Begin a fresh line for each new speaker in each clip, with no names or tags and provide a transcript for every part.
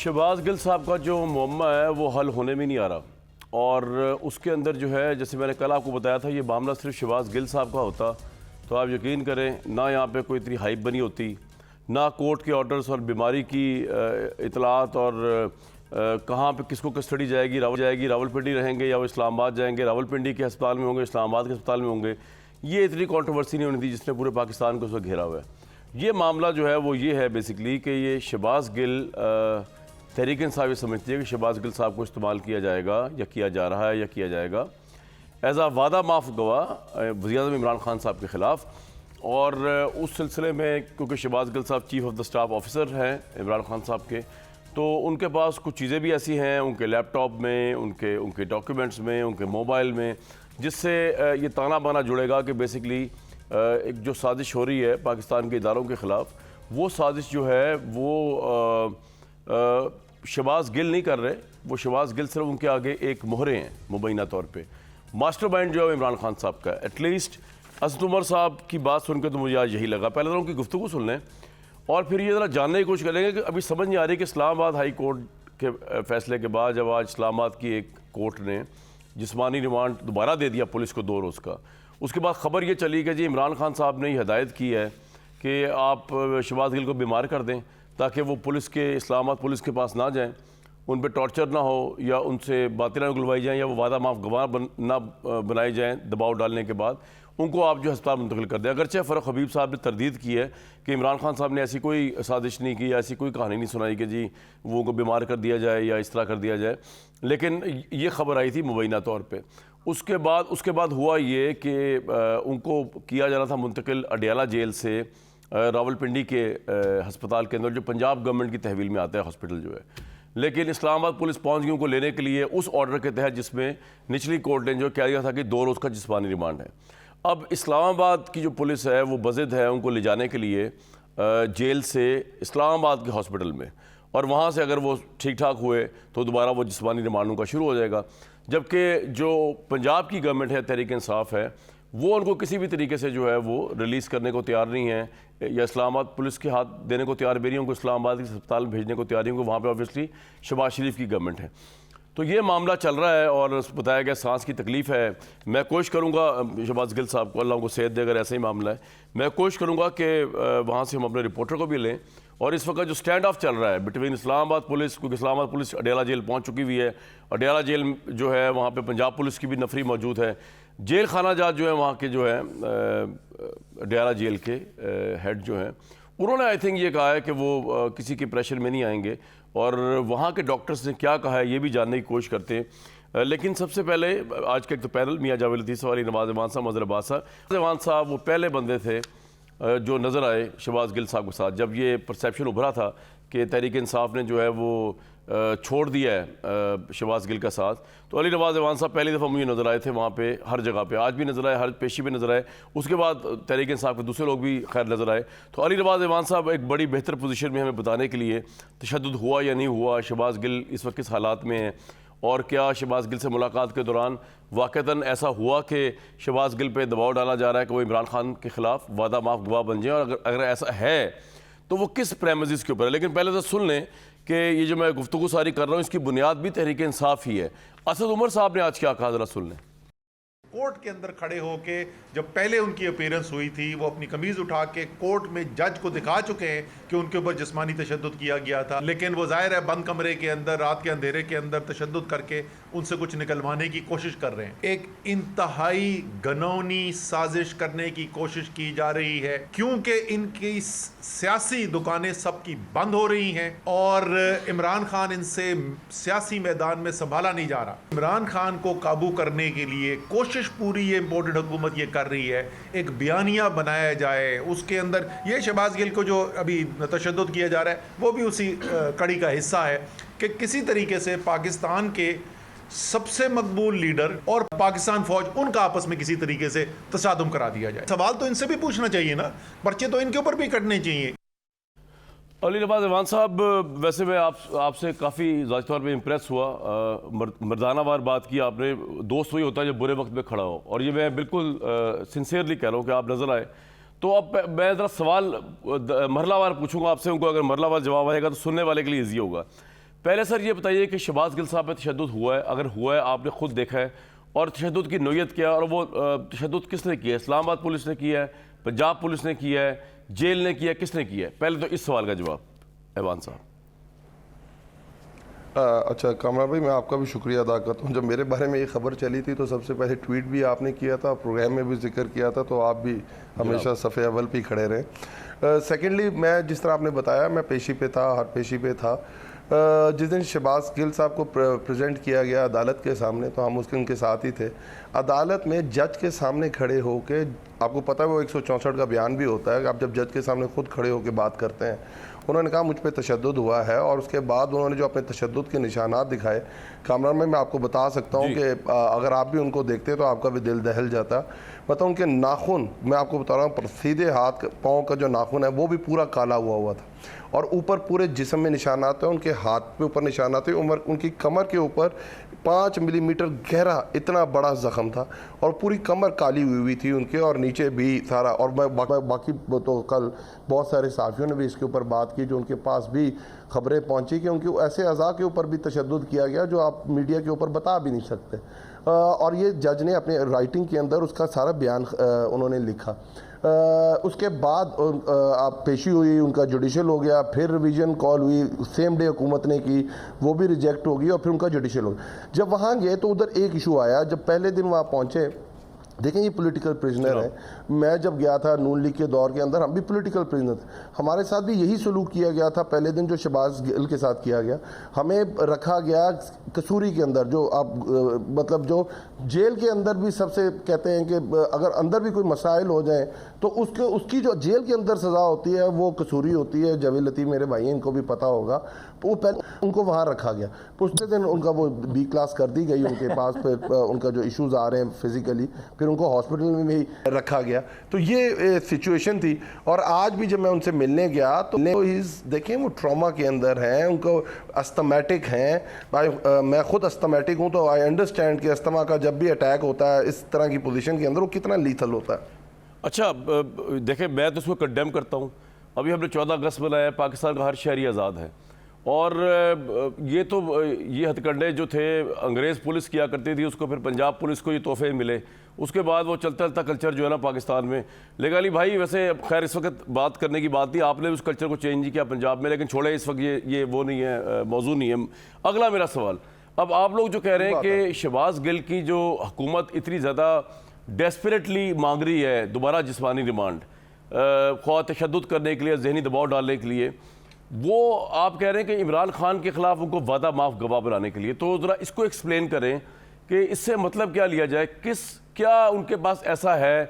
शहबाज गिल साहब का जो मुअम्मा है वो हल होने में नहीं आ रहा, और उसके अंदर जो है, जैसे मैंने कल आपको बताया था, ये मामला सिर्फ शहबाज गिल साहब का होता तो आप यकीन करें ना यहाँ पे कोई इतनी हाइप बनी होती, ना कोर्ट के ऑर्डर्स और बीमारी की इतलात और कहाँ पे किसको कस्टडी जाएगी, रावलपिंडी रहेंगे या वो इस्लामाबाद जाएंगे, रावलपिंडी के अस्पताल में होंगे, इस्लामाबाद के अस्पताल में होंगे, ये इतनी कंट्रोवर्सी नहीं होनी थी जिसने पूरे पाकिस्तान को उस वक्त घेरा हुआ है। ये मामला जो है वो ये है बेसिकली कि ये शहबाज गिल तहरीक इंसाफ ये समझती है कि शहबाज गिल साहब को इस्तेमाल किया जाएगा या किया जा रहा है या किया जाएगा एज आ वादा माफ गवाह वज़ीर-ए-आज़म इमरान खान साहब के ख़िलाफ़। और उस सिलसिले में क्योंकि शहबाज गिल साहब chief of the staff officer हैं इमरान खान साहब के, तो उनके पास कुछ चीज़ें भी ऐसी हैं उनके लैपटॉप में, उनके डॉक्यूमेंट्स में, उनके मोबाइल में, जिससे ये ताना बाना जुड़ेगा कि बेसिकली एक जो साजिश हो रही है पाकिस्तान के इदारों के ख़िलाफ़, वो साजिश जो है वो शहबाज गिल नहीं कर रहे, वो शहबाज गिल सिर्फ उनके आगे एक मोहरे हैं मुबैना तौर पे। मास्टरमाइंड जो है इमरान खान साहब का। एटलीस्ट असद उमर साहब की बात सुनकर तो मुझे आज यही लगा। पहले तो उनकी गुफ्तगू सुन लें और फिर ये ज़रा जानने की कोशिश करेंगे कि अभी समझ नहीं आ रही कि इस्लामाबाद हाई कोर्ट के फैसले के बाद जब आज इस्लामाबाद की एक कोर्ट ने जिस्मानी रिमांड दोबारा दे दिया पुलिस को 2 रोज़ का, उसके बाद ख़बर ये चली कि जी इमरान खान साहब ने ये हिदायत की है कि आप शहबाज गिल को बीमार कर दें ताकि वो पुलिस के इस्लामाबाद पुलिस के पास ना जाएं, उन पर टॉर्चर ना हो या उनसे बातें ना उगलवाई जाएँ या वो वादा माफ गवाह ना बनाई जाएँ दबाव डालने के बाद उनको आप जो अस्पताल मुंतकिल कर दें। अगरचे फ़ारूक हबीब साहब ने तरदीद की है कि इमरान खान साहब ने ऐसी कोई साजिश नहीं की, ऐसी कोई कहानी नहीं सुनाई कि जी वो उनको बीमार कर दिया जाए या इस तरह कर दिया जाए, लेकिन ये खबर आई थी मुबैना तौर पे। उसके बाद हुआ ये कि उनको किया जा रहा था मुंतकिल अडियाला जेल से रावलपिंडी के हस्पताल के अंदर जो पंजाब गवर्नमेंट की तहवील में आता है हॉस्पिटल जो है, लेकिन इस्लामाबाद पुलिस पहुंच गई उनको लेने के लिए उस ऑर्डर के तहत जिसमें निचली कोर्ट ने जो कह दिया था कि 2 रोज़ का जिस्मानी रिमांड है। अब इस्लामाबाद की जो पुलिस है वो बज़िद है उनको ले जाने के लिए जेल से इस्लामाबाद के हॉस्पिटल में, और वहाँ से अगर वो ठीक ठाक हुए तो दोबारा वो जिस्मानी रिमांड उनका शुरू हो जाएगा। जबकि जो पंजाब की गवर्नमेंट है तहरीक इंसाफ है वो उनको किसी भी तरीके से जो है वो रिलीज़ करने को तैयार नहीं है या इस्लामाबाद पुलिस के हाथ देने को तैयार भी नहीं, उनको इस्लामाबाद के अस्पताल भेजने को तैयार नहीं, क्योंकि वहाँ पे ऑब्वियसली शहबाज शरीफ की गवर्नमेंट है। तो ये मामला चल रहा है और बताया गया सांस की तकलीफ़ है। मैं कोशिश करूँगा शहबाज गिल साहब को अल्लाह को सेहत दे, अगर ऐसा ही मामला है मैं कोशिश करूँगा कि वहाँ से हम अपने रिपोर्टर को भी लें। और इस वक्त जो स्टैंड ऑफ चल रहा है बिटवीन इस्लामाबाद पुलिस, क्योंकि इस्लामाबाद पुलिस अडियाला जेल पहुँच चुकी हुई है, अडियाला जेल जो है वहाँ पर पंजाब पुलिस की भी नफरी मौजूद है, जेल खाना जात जो है वहाँ के जो है अडियाला जेल के हेड जो हैं उन्होंने आई थिंक ये कहा है कि वो किसी के प्रेशर में नहीं आएंगे, और वहाँ के डॉक्टर्स ने क्या कहा है ये भी जानने की कोशिश करते हैं। लेकिन सबसे पहले आज का एक तो पैनल मियाँ जावेद लतीफ़ वाली, नवाज़ अमान साहब, मज़हर अब्बास साहब। अमान साहब वो पहले बंदे थे जो नज़र आए शहबाज गिल साहब के साथ जब ये परसेप्शन उभरा था कि तहरीक इंसाफ ने जो है वो छोड़ दिया है शहबाज गिल का साथ, तो अली नवाज़ अमान साहब पहली दफ़ा मुझे नज़र आए थे वहाँ पे, हर जगह पे, आज भी नज़र आए, हर पेशी पे नज़र आए। उसके बाद तहरीक इंसाफ के दूसरे लोग भी खैर नज़र आए। तो अली नवाज़ अमान साहब एक बड़ी बेहतर पोजीशन में हमें बताने के लिए तशद्दुद हुआ या नहीं हुआ, शहबाज गिल इस वक्त किस हालात में है, और क्या शहबाज गिल से मुलाकात के दौरान वाक़तन ऐसा हुआ कि शहबाज गिल पे दबाव डाला जा रहा है कि वो इमरान खान के ख़िलाफ़ वादा माफ गवाह बन जाए, और अगर ऐसा है तो वो किस प्रेमिसेस के ऊपर है। लेकिन पहले तो सुन लें कि ये जो मैं गुफ्तगू सारी कर रहा हूँ इसकी बुनियाद भी तहरीक इंसाफ ही है। असद उमर साहब ने आज क्या कहा, ज़रा सुन लें।
कोर्ट के अंदर खड़े होके जब पहले उनकी अपीयरेंस हुई थी वो अपनी कमीज उठा के कोर्ट में जज को दिखा चुके हैं कि उनके ऊपर जिस्मानी तशद्दुद किया गया था, लेकिन वो जाहिर है बंद कमरे के अंदर रात के अंधेरे के अंदर तशद्दुद करके उनसे कुछ निकलवाने की कोशिश कर रहे हैं। एक इंतहाई घनौनी साजिश करने की कोशिश की जा रही है क्योंकि इनकी सियासी दुकानें सबकी बंद हो रही हैं और इमरान खान इनसे सियासी मैदान में संभाला नहीं जा रहा। इमरान खान को काबू करने के लिए कोशिश पूरी ये इम्पोर्टेंट हुकूमत ये कर रही है, एक बयानिया बनाया जाए, उसके अंदर ये शहबाज गिल को जो अभी तशद्दुद किया जा रहा है वो भी उसी कड़ी का हिस्सा है कि किसी तरीके से पाकिस्तान के सबसे मकबूल लीडर और पाकिस्तान फौज उनका आपस में किसी तरीके से तसादुम करा दिया जाए। सवाल तो इनसे भी पूछना चाहिए ना, पर्चे तो इनके ऊपर भी कटने चाहिए।
अली नवाज़ अमान साहब, वैसे मैं आपसे काफ़ी ज़ाती तौर पे इम्प्रेस हुआ, मर्दानावार बात की आपने। दोस्त वही होता है जो बुरे वक्त में खड़ा हो, और ये मैं बिल्कुल सिंसियरली कह रहा हूँ कि आप नज़र आए। तो अब मैं ज़रा सवाल मरलावार पूछूंगा आपसे, उनको अगर मरलावार जवाब आएगा तो सुनने वाले के लिए ईजी होगा। पहले सर ये बताइए कि शहबाज गिल साहब पे तशद्दुद हुआ है, अगर हुआ है आपने खुद देखा है, और तशद्दुद की नोयत क्या है, और वो तशद्दुद किसने किया है? इस्लामाबाद पुलिस ने किया है, पंजाब पुलिस ने किया है, जेल ने किया है, किसने किया है? पहले तो इस सवाल का जवाब ऐवान साहब।
अच्छा कामरान भाई, मैं आपका भी शुक्रिया अदा करता हूँ। जब मेरे बारे में ये खबर चली थी तो सबसे पहले ट्वीट भी आपने किया था, प्रोग्राम में भी जिक्र किया था, तो आप भी हमेशा सफ़े अव्वल पे ही खड़े रहे। सेकेंडली, मैं जिस तरह आपने बताया, मैं पेशी पे था, हर पेशी पे था। जिस दिन शहबाज गिल साहब को प्रेजेंट किया गया अदालत के सामने, तो हम उनके साथ ही थे। अदालत में जज के सामने खड़े होके, आपको पता है वो 164 का बयान भी होता है, आप जब जज के सामने खुद खड़े होकर बात करते हैं, उन्होंने कहा मुझ पे तशद्दुद हुआ है, और उसके बाद उन्होंने जो अपने तशद्दुद के निशानात दिखाए, कामरान में मैं आपको बता सकता हूँ कि अगर आप भी उनको देखते तो आपका भी दिल दहल जाता। मतलब उनके नाखून, मैं आपको बता रहा हूँ, सीधे हाथ पाँव का जो नाखून है वो भी पूरा काला हुआ था, और ऊपर पूरे जिस्म में निशानात हैं, उनके हाथ पे ऊपर निशानात हैं, उनकी कमर के ऊपर 5 मिलीमीटर गहरा इतना बड़ा ज़ख्म था, और पूरी कमर काली हुई थी उनके, और नीचे भी सारा। और मैं बाकी तो कल बहुत सारे साफ़ियों ने भी इसके ऊपर बात की, जो उनके पास भी खबरें पहुंची कि उनके ऐसे अज़ा के ऊपर भी तशद्दुद किया गया जो आप मीडिया के ऊपर बता भी नहीं सकते। और ये जज ने अपने राइटिंग के अंदर उसका सारा बयान उन्होंने लिखा। उसके बाद आप पेशी हुई, उनका जुडिशल हो गया, फिर रिवीजन कॉल हुई, सेम डे हुकूमत ने की, वो भी रिजेक्ट हो गई, और फिर उनका जुडिशल हो गया। जब वहाँ गए तो उधर एक इशू आया, जब पहले दिन वहाँ पहुँचे, देखें ये पॉलिटिकल प्रिजनर है। मैं जब गया था नून लीग के दौर के अंदर, हम भी पॉलिटिकल प्रिजनर थे, हमारे साथ भी यही सलूक किया गया था पहले दिन जो शहबाज गिल के साथ किया गया। हमें रखा गया कसूरी के अंदर, जो आप मतलब जो जेल के अंदर भी सबसे कहते हैं कि अगर अंदर भी कोई मसाइल हो जाए तो उसकी जो जेल के अंदर सज़ा होती है वो कसूरी होती है। जवेद लतीफ़ मेरे भाई हैं, इनको भी पता होगा। वो पहले उनको वहाँ रखा गया, पिछले दिन उनका वो B क्लास कर दी गई उनके पास, फिर उनका जो इश्यूज़ आ रहे हैं फिज़िकली, फिर उनको हॉस्पिटल में भी रखा गया। तो ये सिचुएशन थी। और आज भी जब मैं उनसे मिलने गया तो देखें वो ट्रॉमा के अंदर हैं, उनको अस्थमेटिक हैं। मैं खुद अस्थमेटिक हूँ, तो आई अंडरस्टैंड कि अस्थमा का जब भी अटैक होता है इस तरह की पोजीशन के अंदर वो कितना लीथल होता है।
अच्छा देखें, मैं तो उसको कंडेम करता हूँ। अभी हमने 14 अगस्त मनाया, पाकिस्तान का हर शहरी आज़ाद है, और ये हथकंडे जो थे अंग्रेज़ पुलिस किया करती थी, उसको फिर पंजाब पुलिस को ये तोहफे मिले। उसके बाद वो चलता चलता कल्चर जो है ना पाकिस्तान में, लेकिन अली भाई वैसे खैर इस वक्त बात करने की बात थी, आपने उस कल्चर को चेंज किया पंजाब में, लेकिन छोड़े इस वक्त ये वो नहीं है, मौजू नहीं है। अगला मेरा सवाल, अब आप लोग जो कह रहे हैं कि शहबाज गिल की जो हुकूमत इतनी ज़्यादा डेस्परेटली मांग रही है दोबारा जिस्मानी रिमांड, ख्वाह तशद्दुद करने के लिए, जहनी दबाव डालने के लिए, वो आप कह रहे हैं कि इमरान खान के खिलाफ उनको वादा माफ गवाह बनाने के लिए, तो ज़रा इसको एक्सप्लेन करें कि इससे मतलब क्या लिया जाए, क्या उनके पास ऐसा है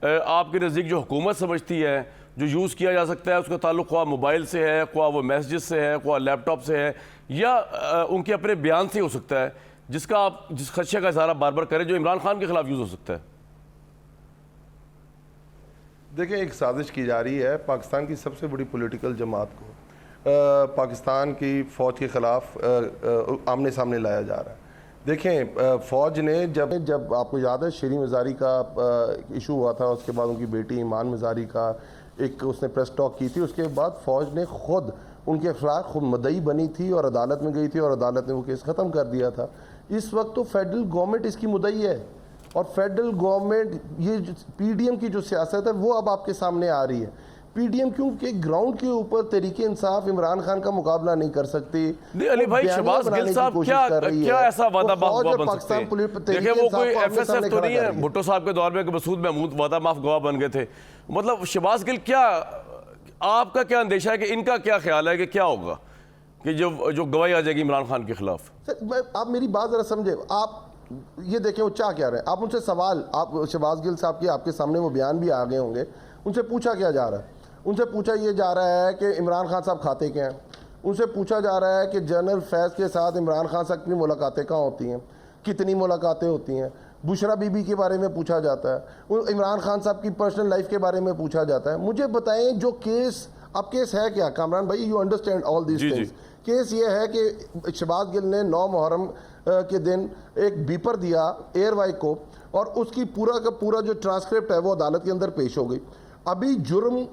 आपके नज़दीक जो हुकूमत समझती है जो यूज़ किया जा सकता है, उसका ताल्लुक़ ख्वाह मोबाइल से है, ख्वाह वो मैसेजेस से है, ख्वाह लैपटॉप से है, या उनके अपने बयान से हो सकता है, जिसका आप जिस खदशे का इज़हार बार बार करें जो इमरान खान के खिलाफ यूज़ हो सकता है?
देखिए, एक साजिश की जा रही है पाकिस्तान की सबसे बड़ी पॉलिटिकल जमात को पाकिस्तान की फ़ौज के ख़िलाफ़ आमने सामने लाया जा रहा है। देखें, फ़ौज ने जब आपको याद है शरीन मज़ारी का इशू हुआ था, उसके बाद उनकी बेटी ईमान मज़ारी का एक उसने प्रेस टॉक की थी, उसके बाद फ़ौज ने ख़ुद उनके खिलाफ खुद मुद्दई बनी थी और अदालत में गई थी, और अदालत ने वो केस ख़त्म कर दिया था। इस वक्त तो फेडरल गवर्नमेंट इसकी मुद्दई है, और फेडरल गवर्नमेंट ये PDM की जो सियासत है वो अब आपके सामने आ रही है। PDM क्योंकि ग्राउंड के ऊपर तरीके इंसाफ इमरान खान का मुकाबला नहीं कर सकती।
नहीं अली भाई, शहबाज गिल साहब क्या ऐसा वादा माफ गवाह बन सकते हैं? देखिए वो कोई FSF तो नहीं है, भुट्टो साहब के दौर में मसूद महमूद वादा माफ गवाह बन गए थे। मतलब शहबाज गिल, क्या आपका क्या अंदेशा है कि इनका क्या ख्याल है कि क्या होगा कि जो गवाही आ जाएगी इमरान खान के खिलाफ?
आप मेरी बात जरा समझे, आप ये देखें वो चाह क्या रहे हैं। आप उनसे सवाल, आप शहबाज गिल साहब की आपके सामने वो बयान भी आ गए होंगे, उनसे पूछा क्या जा रहा है? उनसे पूछा ये जा रहा है कि इमरान खान साहब खाते क्या हैं, उनसे पूछा जा रहा है कि जनरल फैज़ के साथ इमरान खान साहब की मुलाकातें कहाँ होती हैं, कितनी मुलाकातें होती हैं, बुशरा बीबी के बारे में पूछा जाता है, इमरान खान साहब की पर्सनल लाइफ के बारे में पूछा जाता है। मुझे बताएं जो केस, अब केस है क्या कामरान भाई, you understand all this things. Case ये है कि शहबाज गिल ने 9 मुहर्रम के दिन एक बीपर दिया एयरवाई को, और उसकी पूरा का पूरा जो ट्रांसक्रिप्ट है वो अदालत के अंदर पेश हो गई। अभी जुर्म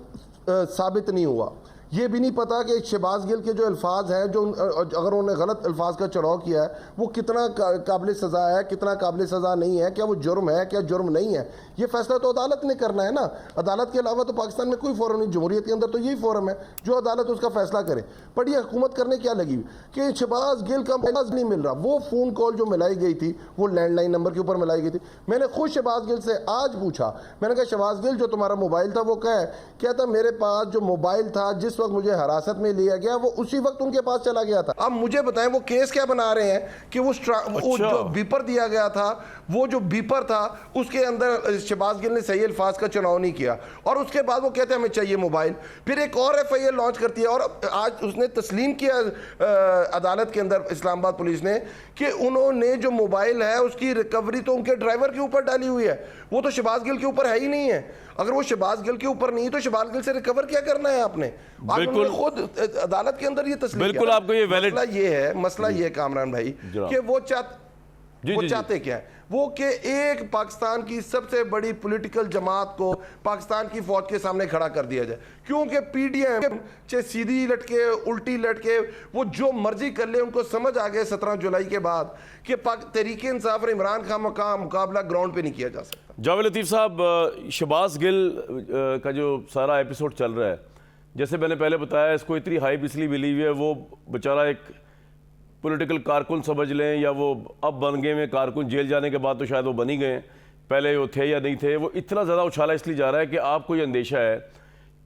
साबित नहीं हुआ।
ये भी नहीं पता कि शहबाज गिल के जो अल्फाज हैं, जो अगर उन्होंने गलत अल्फाज का चढ़ाव किया है, वो कितना काबिल सज़ा है, कितना काबिल सज़ा नहीं है, क्या वो जुर्म है, क्या जुर्म नहीं है, ये फैसला तो अदालत ने करना है ना। अदालत के अलावा तो पाकिस्तान में कोई फोरम नहीं, जमहूरियत के अंदर तो यही फोरम है, जो अदालत उसका फैसला करे। पर ये हुकूमत करने क्या लगी कि शहबाज गिल का मैसेज नहीं मिल रहा। वो फ़ोन कॉल जो मिलाई गई थी वो लैंडलाइन नंबर के ऊपर मिलाई गई थी। मैंने खुद शहबाज गिल से आज पूछा, मैंने कहा शहबाज गिल जो तुम्हारा मोबाइल था वो कहता मेरे पास जो मोबाइल था जिस वक्त मुझे हिरासत में लिया गया वो उसी वक्त उनके पास चला गया था। अब मुझे बताएं वो केस क्या बना रहे हैं कि वो जो बीपर दिया गया था, वो जो बीपर था उसके अंदर शहबाज गिल ने सही अल्फाज का चुनाव नहीं किया, और उसके बाद वो कहते हैं हमें चाहिए मोबाइल। फिर एक और FIR लॉन्च करती है, और आज उसने तस्लीम किया अदालत के अंदर इस्लामाबाद पुलिस ने कि उन्होंने जो मोबाइल है उसकी रिकवरी तो उनके ड्राइवर के ऊपर डाली हुई है, वो तो शहबाज गिल के ऊपर है ही नहीं है। अगर वो शहबाज गिल के ऊपर नहीं तो शहबाज गिल से रिकवर क्या करना है आपने?
बिल्कुल
खुद अदालत के अंदर ये तस्लीम
बिल्कुल आपको ये वैलिड
मसला ये है कामरान भाई कि वो चाहते क्या है, वो कि एक पाकिस्तान की सबसे बड़ी पॉलिटिकल जमात को पाकिस्तान की फौज के सामने खड़ा कर दिया जाए, क्योंकि PDM चाहे सीधी लटके उल्टी लटके वो जो मर्जी कर ले, उनको समझ आ गया 17 जुलाई के बाद कि तहरीक इंसाफ और इमरान खान का मुकाबला ग्राउंड पे नहीं किया जा सकता।
जावेद लतीफ़ साहब, शहबाज गिल का जो सारा एपिसोड चल रहा है, जैसे मैंने पहले बताया, इसको इतनी हाइप इसलिए मिली हुई है, वो बेचारा एक पॉलिटिकल कारकुन समझ लें, या वो अब बन गए हैं कारकुन, जेल जाने के बाद तो शायद वो बन ही गए, पहले वो थे या नहीं थे। वो इतना ज़्यादा उछाला इसलिए जा रहा है कि आपको ये अंदेशा है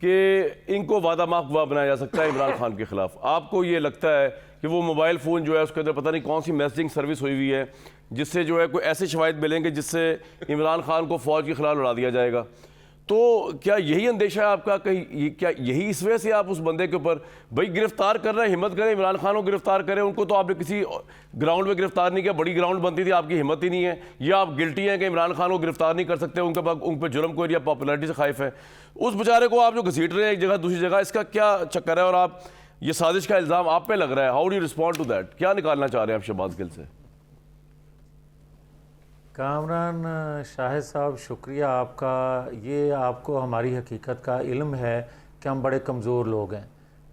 कि इनको वादा माफ बनाया जा सकता है इमरान खान के ख़िलाफ़। आपको ये लगता है कि वो मोबाइल फ़ोन जो है उसके अंदर पता नहीं कौन सी मैसेजिंग सर्विस हुई हुई है जिससे जो है कोई ऐसे शवाहिद मिलेंगे जिससे इमरान खान को फ़ौज के खिलाफ लड़ा दिया जाएगा। तो क्या यही अंदेशा है आपका, कहीं क्या यही इस वजह से आप उस बंदे के ऊपर भाई गिरफ्तार कर रहे हैं, हिम्मत करें इमरान खान को गिरफ्तार करें, उनको तो आपने किसी ग्राउंड में गिरफ्तार नहीं किया, बड़ी ग्राउंड बनती थी, आपकी हिम्मत ही नहीं है, या आप गिल्टी हैं कि इमरान खान को गिरफ्तार नहीं कर सकते, उनके पास उन पर जुर्म कोई या पॉपुलरिटी से खाइफ है, उस बेचारे को आप जो घसीट रहे हैं एक जगह दूसरी जगह, इसका क्या चक्कर है? और आप ये साजिश का इल्ज़ाम आप पे लग रहा है, how do you respond to that? क्या निकालना चाह रहे हैं आप शहबाज गिल से?
कामरान शाहिद साहब, शुक्रिया आपका। ये आपको हमारी हकीकत का इल्म है कि हम बड़े कमज़ोर लोग हैं,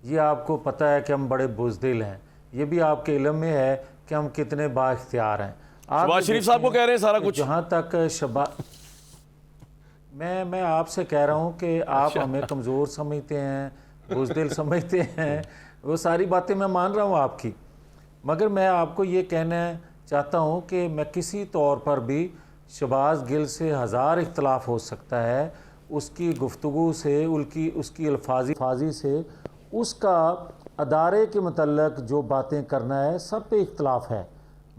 ये आपको पता है कि हम बड़े बुज़दिल हैं, ये भी आपके इल्म में है कि हम कितने बाइख्तियार हैं।
शहबाज शरीफ साहब को कह रहे हैं सारा कुछ।
जहाँ तक मैं आपसे कह रहा हूँ कि आप हमें कमज़ोर समझते हैं, बुज़दिल समझते हैं, वो सारी बातें मैं मान रहा हूँ आपकी, मगर मैं आपको ये कहना चाहता हूँ कि मैं किसी तौर पर भी शहबाज गिल से हज़ार इख्तलाफ हो सकता है, उसकी गुफ्तगू से, उसकी अल्फाजी से, उसका अदारे के मतलब जो बातें करना है सब पे इख्तलाफ है,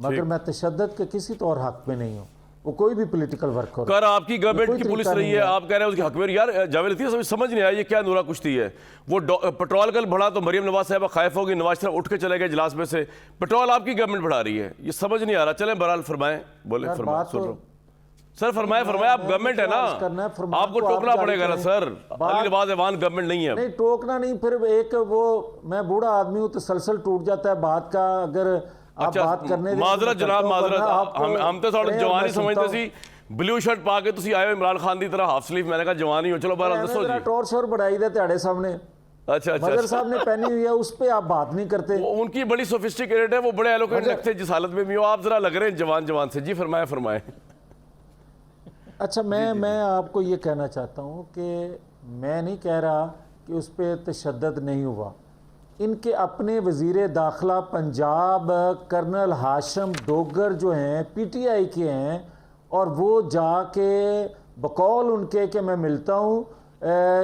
मगर मैं तशद्दुद के किसी तौर हक में नहीं हूँ। वो कोई भी पॉलिटिकल वर्क हो,
कर आपकी गवर्नमेंट की पुलिस रही है, आप कह रहे हैं उसके हक में। यार जावेद लतीफ़ समझ नहीं आया ये क्या नूरा कुश्ती है। वो पेट्रोल कल बढ़ा तो मरियम नवाज साहब खाइफ होगी, नवाज शरीफ उठ के चले गए इजलास में से, पेट्रोल आपकी गवर्नमेंट बढ़ा रही है, ये समझ नहीं आ रहा। चलें बहरहाल फरमाएं, बोले फरमाएं, सुन रहा हूं सर, फरमाए आप गवर्नमेंट है ना, आपको टोकना पड़ेगा ना सर, अली नवाज ऐवान गवर्नमेंट नहीं है।
नहीं टोकना नहीं, फिर एक वो मैं बूढ़ा आदमी हूँ, तसलसल टूट जाता है बात का, अगर आप बात करने
माजरत जनाब, माजरत, हम तो थोड़ा जवानी समझते सी, ब्लू शर्ट पा के तुसी आए हो इमरान खान की तरह हाफ स्लीव, मैंने कहा जवानी हो, चलो बहरहाल दसो जी।
टोर शोर बढ़ाई दे ਤੁਹਾਡੇ सामने,
अच्छा
मदर साहब ने पहनी हुई है, उस पे आप बात नहीं करते।
उनकी बड़ी सोफिस्टिकेटेड है, वो बड़े एलोकेंट लगते हैं जिस हालत में भी हो, आप जरा लग रहे हैं जवान से। जी फरमाए।
अच्छा, मैं आपको ये कहना चाहता हूँ कि मैं नहीं कह रहा कि उस पर तशद्दुद नहीं हुआ। इनके अपने वज़ीर दाखिला पंजाब कर्नल हाशम डोगर जो हैं PTI के हैं, और वो जाके बकौल उनके कि मैं मिलता हूँ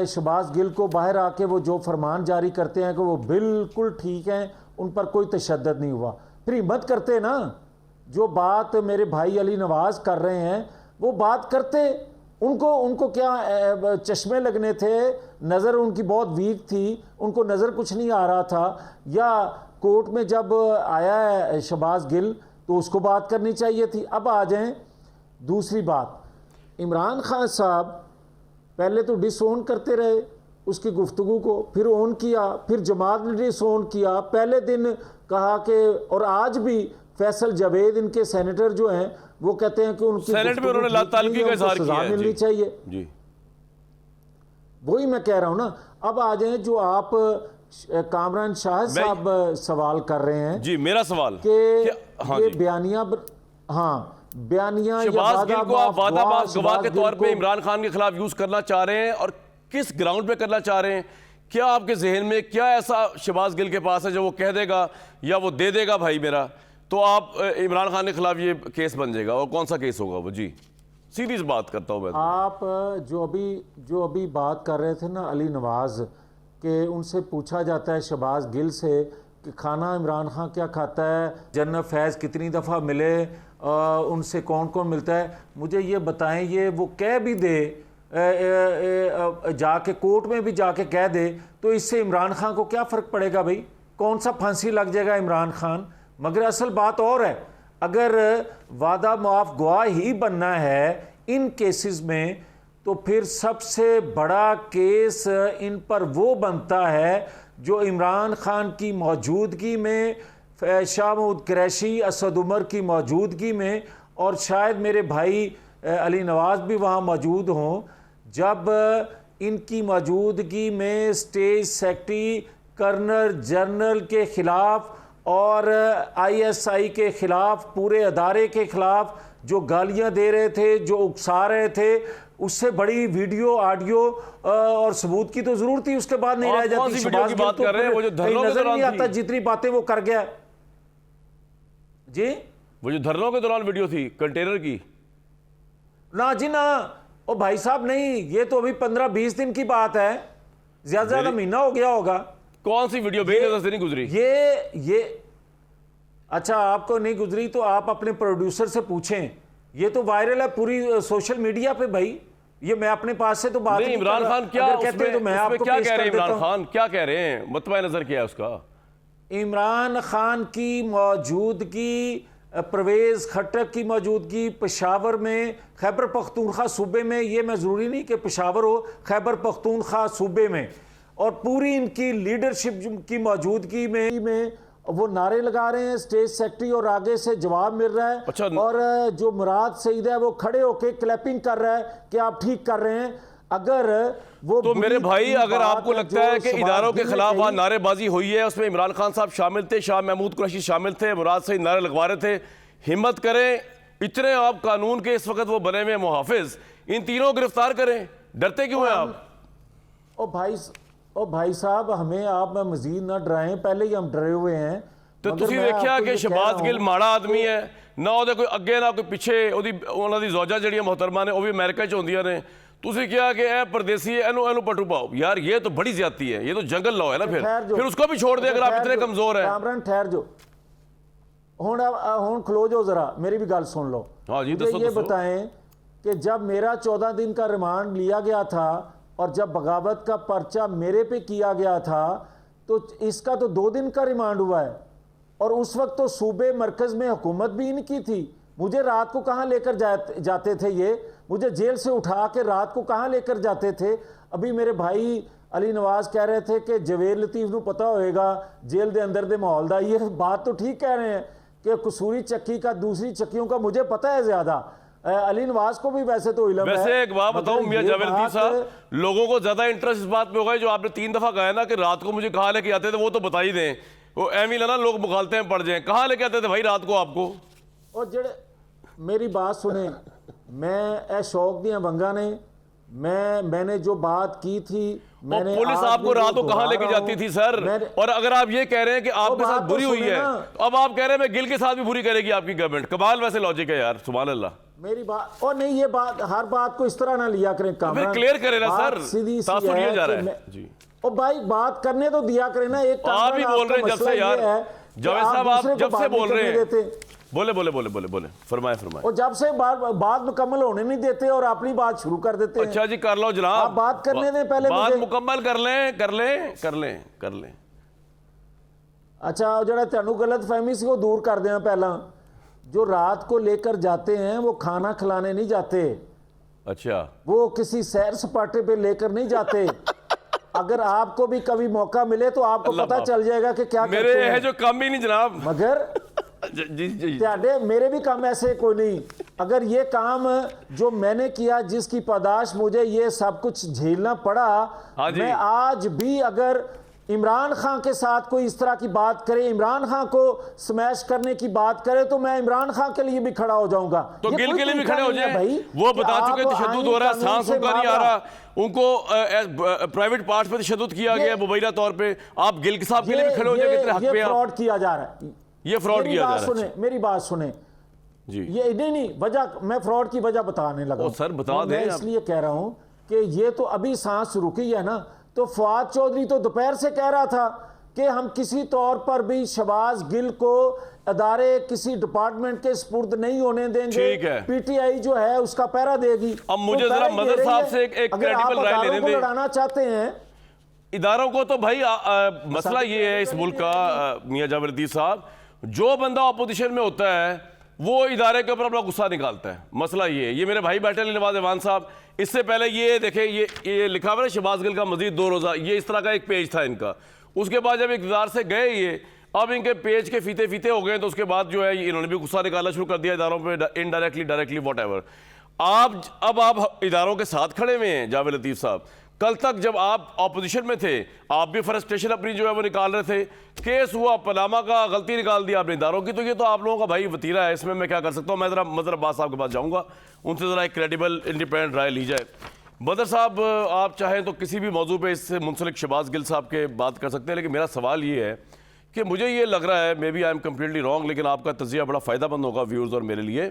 शहबाज गिल को, बाहर आके वो जो फरमान जारी करते हैं कि वो बिल्कुल ठीक हैं, उन पर कोई तशद्दुद नहीं हुआ। फिर हिम्मत करते ना, जो बात मेरे भाई अली नवाज कर रहे हैं वो बात करते, उनको क्या चश्मे लगने थे, नज़र उनकी बहुत वीक थी, उनको नज़र कुछ नहीं आ रहा था, या कोर्ट में जब आया है शहबाज गिल तो उसको बात करनी चाहिए थी। अब आ जाएं दूसरी बात, इमरान खान साहब पहले तो डिसओन करते रहे उसकी गुफ्तगू को, फिर ओन किया, फिर जमात ने डिसओन किया, पहले दिन कहा कि, और आज भी फैसल जावेद इनके सेनेटर जो हैं वो कहते हैं कि उनकी
सेनेट में उन्होंने लातालगी का इज़हार किया है,
मिलनी चाहिए
जी।
वही मैं कह रहा हूं ना। अब आ जाए जो आप कामरान शाह साहब सवाल कर रहे हैं
जी, मेरा सवाल
कि
हाँ
ये
जी।
बयानिया बयानिया या
शहबाज गिल को आप वादाबाज गवाह
शहबाज
के
गिल
तौर पे
को-
इमरान खान के खिलाफ यूज करना चाह रहे हैं, और किस ग्राउंड पे करना चाह रहे हैं? क्या आपके जहन में क्या ऐसा शहबाज गिल के पास है जो वो कह देगा या वो दे देगा भाई मेरा, तो आप इमरान खान के खिलाफ ये केस बन जाएगा? और कौन सा केस होगा वो? जी सीधी सी बात करता हूँ मैं।
आप जो अभी बात कर रहे थे ना अली नवाज के, उनसे पूछा जाता है शहबाज गिल से कि खाना इमरान खान क्या खाता है, जनरल फैज़ कितनी दफ़ा मिले, उनसे कौन कौन मिलता है, मुझे ये बताएं। ये वो कह भी दे, जाके कोर्ट में भी जाके कह दे, तो इससे इमरान खान को क्या फ़र्क पड़ेगा भाई? कौन सा फांसी लग जाएगा इमरान खान? मगर असल बात और है, अगर वादा मुआफ गवाह ही बनना है इन केसेस में, तो फिर सबसे बड़ा केस इन पर वो बनता है जो इमरान खान की मौजूदगी में, शाह महमूद कुरैशी, असद उमर की मौजूदगी में, और शायद मेरे भाई अली नवाज भी वहाँ मौजूद हों, जब इनकी मौजूदगी में स्टेट सेक्रेटरी कर्नल जनरल के ख़िलाफ़ और ISI के ख़िलाफ़, पूरे अदारे के ख़िलाफ़ जो गालियाँ दे रहे थे, जो उकसा रहे थे, उससे बड़ी वीडियो ऑडियो और सबूत की तो जरूरत थी उसके बाद नहीं रह जाती।
कौन सी वीडियो की बात कर रहे हैं? वो जो धरनों के
नजर नहीं
दौरान
आता
थी।
जितनी बातें वो कर गया जी।
वो जो धरनों के दौरान वीडियो थी कंटेनर की,
ना जी ना, ओ भाई साहब नहीं, ये तो अभी 15-20 दिन की बात है, ज्यादा ज्यादा महीना हो गया होगा।
कौन सी वीडियो मेरी नजर से नहीं गुजरी?
ये अच्छा आपको नहीं गुजरी तो आप अपने प्रोड्यूसर से पूछें, ये तो वायरल है पूरी सोशल मीडिया पे भाई। ये मैं अपने पास से तो बात
नहीं,
नहीं कर
इमरान
रहा।
खान क्या
अगर कहते
उसमें,
तो मैं
उसमें
आपको
क्या
पेश
कह रहे हैं?
कर देता
इमरान
हूं।
खान क्या कह रहे हैं? मतबा नजर क्या है उसका?
इमरान खान की मौजूदगी, परवेज़ खट्टक की मौजूदगी पेशावर में, खैबर पख्तूनख्वा सूबे में, ये मैं ज़रूरी नहीं कि पेशावर हो, खैबर पख्तूनख्वा सूबे में, और पूरी इनकी लीडरशिप की मौजूदगी में वो नारे लगा रहे हैं स्टेट सेक्रेटरी, और आगे से जवाब मिल रहा है।
अच्छा।
और जो मुराद सईद है वो खड़े होके क्लैपिंग कर रहा है कि आप ठीक कर रहे हैं। अगर वो
तो मेरे भाई, अगर आपको लगता है कि इदारों के खिलाफ वहां
नारे
नारेबाजी हुई है, उसमें इमरान खान साहब शामिल थे, शाह महमूद कुरैशी शामिल थे, मुराद सईद नारे लगवा रहे थे, हिम्मत करें, इतने आप कानून के इस वक्त वो बने हुए मुहाफिज, इन तीनों को गिरफ्तार करें, डरते क्यों हैं आप?
ओ भाई साहब, हमें आप में मजीद ना डराएं, पहले ही हम डरे हुए हैं।
तो
मगर
तुसी
मैं
देखिया
आपको
कि
ये कह
शहबाज
रहा
गिल
हूं
माड़ा आदमी है ना, ਉਹਦੇ कोई अगे ना कोई पिछे, ਉਹਨਾਂ ਦੀ ਜ਼ੌਜਾ ਜਿਹੜੀਆਂ ਮੁਹਤਰਮਾ ਨੇ ਉਹ ਵੀ ਅਮਰੀਕਾ 'ਚ ਹੁੰਦੀਆਂ ਨੇ, ਤੁਸੀਂ ਕਿਹਾ कि ਇਹ परदेसी है, ਇਹਨੂੰ पटू पाओ। यार ये तो बड़ी ज्यादती है, ये तो जंगल लॉ है ना। फिर उसको भी छोड़ दे अगर आप इतने कमजोर हैं।
कामरान ठहर जो, हुण खलो जो जरा, मेरी भी गल सुन लो।
हाँ जी,
मुझे
दसो,
ये
दसो।
बताएं कि जब मेरा 14 दिन का रिमांड लिया गया था और जब बगावत का पर्चा मेरे पे किया गया था, तो इसका तो 2 दिन का रिमांड हुआ है, और उस वक्त तो सूबे मरकज में हुकूमत भी इनकी थी। मुझे रात को कहाँ लेकर जाते थे ये, मुझे जेल से उठा के रात को कहाँ लेकर जाते थे। अभी मेरे भाई अली नवाज कह रहे थे कि जवेद लतीफ को पता होएगा जेल के अंदर दे माहौल दा। ये बात तो ठीक कह रहे हैं कि कसूरी चक्की का दूसरी चक्कियों का मुझे पता है ज्यादा, अली नवाज को भी वैसे तो इल्म है।
वैसे एक बात बताऊं मियां जावेद लतीफ साहब, लोगों को ज्यादा इंटरेस्ट इस बात में होगा जो आपने 3 दफा कहा ना कि रात को मुझे कहाँ लेके आते थे, वो तो बता ही दें। वो एम ही ना लोग मुखालते हैं पड़ जाए, कहाँ लेके आते थे भाई रात को आपको?
और जड़े मेरी बात सुने, मैं ए शौक दिया बंगा ने, मैंने जो बात की थी, मैंने
पुलिस
आज
आपको
भी
रात को
वो
कहाँ
दोहरा
लेके
रहा
जाती
हूं।
थी सर? और अगर आप ये कह रहे हैं कि आपके साथ
बात तो
बुरी हुई
सुने
है,
ना।
तो अब आप कह रहे हैं मैं गिल के साथ भी बुरी करेगी आपकी गवर्नमेंट। कमाल वैसे लॉजिक है यार, सुभान अल्लाह।
मेरी बात, और नहीं, ये बात, हर बात को इस तरह ना लिया करें कामरान।
क्लियर करें ना
बात
सर,
सीधी सी
तासुर ये जा
कि
रहा है जी।
ओ भाई बात करने तो दिया करें ना। एक
आप ही बोल रहे हैं जब से यार, जावेद साहब आप जब से बोल रहे हैं,
देते।
बोले बोले बोले बोले बोले फरमाए फरमाए।
और जब से बात मुकम्मल होने नहीं देते और अपनी बात शुरू कर देते हैं।
अच्छा जी, कर लो जनाब,
आप बात करने दें पहले
बात
मुझे।
मुकम्मल कर लें कर लें कर लें कर लें।
अच्छा, जरा तेनू गलत फहमी से वो दूर कर दें। पहला जो रात को लेकर जाते हैं वो खाना खिलाने नहीं जाते,
अच्छा,
वो किसी सैर सपाटे पे लेकर नहीं जाते। अगर आपको भी कभी मौका मिले तो आपको
अल्लाह
पता
बाप।
चल जाएगा कि क्या
मेरे
करते
है
हैं।
जो कम ही नहीं जनाब।
मगर
जी जी
त्याडे मेरे भी काम ऐसे कोई नहीं। अगर ये काम जो मैंने किया, जिसकी पादाश मुझे ये सब कुछ झेलना पड़ा,
हाँ जी।
मैं आज भी अगर इमरान खान के साथ कोई इस तरह की बात करे, इमरान खान को स्मैश करने की बात करे, तो मैं इमरान खान के लिए भी खड़ा हो जाऊंगा।
तो
ये
गिल
कोई
के लिए भी
तरीका
खड़े हो
नहीं है
जाए।
भाई,
वो
कि
बता
आप
चुके तशद्दुद
आईन
हो रहा है,
कानून
सांस
से
उनका नहीं आ
मारा।
रहा, उनको प्राइवेट पार्ट्स पे तशद्दुद किया गया मुबैना तौर पे। आप गिल के साहब के लिए भी खड़े हो जाए, कितने हक पे
ये
आप।
फ्रॉड किया जा रहा है,
ये फ्रॉड किया जा रहा है।
मेरी बात सुने
जी
ये नहीं वजह, मैं फ्रॉड की वजह बताने लगा
ओ
हूं।
सर, बता
मैं
दें आप।
इसलिए कह रहा हूं कि ये तो अभी सांस रुकी है ना। तो फवाद चौधरी तो दोपहर से कह रहा था कि हम किसी तौर पर भी शहबाज गिल को अदारे किसी डिपार्टमेंट के स्पुर्द नहीं होने देंगे।
ठीक है।
पीटीआई जो है उसका पैरा देगी।
अब मुझे
तो
जरा
पैरा ही दे
मदर
रही
साहब
है।
से एक
अगर आप
credible राय
अदारों
लेने
को
दें।
लड़ाना चाहते हैं,
इदारों को तो भाई मसला ये है इस मुल्क का, मियां जावेद लतीफ साहब, जो बंदा अपोजिशन में होता है वो इदारे के ऊपर अपना गुस्सा निकालता है। मसला ये है। ये मेरे भाई बैठे हैं नवाज अमान साहब, इससे पहले ये देखें, ये लिखा हुआ है शहबाज गिल का मजीद 2 रोज़ा, ये इस तरह का एक पेज था इनका। उसके बाद जब इक़्तिदार से गए ये, अब इनके पेज के फीते फीते हो गए, तो उसके बाद जो है इन्होंने भी गुस्सा निकालना शुरू कर दिया इदारों पे, इनडायरेक्टली डायरेक्टली वॉटएवर। अब आप इदारों के साथ खड़े हुए हैं जावेद लतीफ साहब। कल तक जब आप ऑपोजिशन में थे, आप भी फ्रस्ट्रेशन अपनी जो है वो निकाल रहे थे। केस हुआ पनामा का, गलती निकाल दी आपने इदारों की, तो ये तो आप लोगों का भाई वतीरा है, इसमें मैं क्या कर सकता हूँ। मैं ज़रा मदर अब्बास साहब के पास जाऊँगा, उनसे ज़रा एक क्रेडिबल इंडिपेंडेंट राय ली जाए। बदर साहब, आप चाहें तो किसी भी मौजू पे इससे मुंसलिक शहबाज गिल साहब के बात कर सकते हैं, लेकिन मेरा सवाल ये है कि मुझे ये लग रहा है, maybe I am completely wrong, लेकिन आपका तजिया बड़ा फ़ायदामंद होगा व्यूअर्स और मेरे लिए,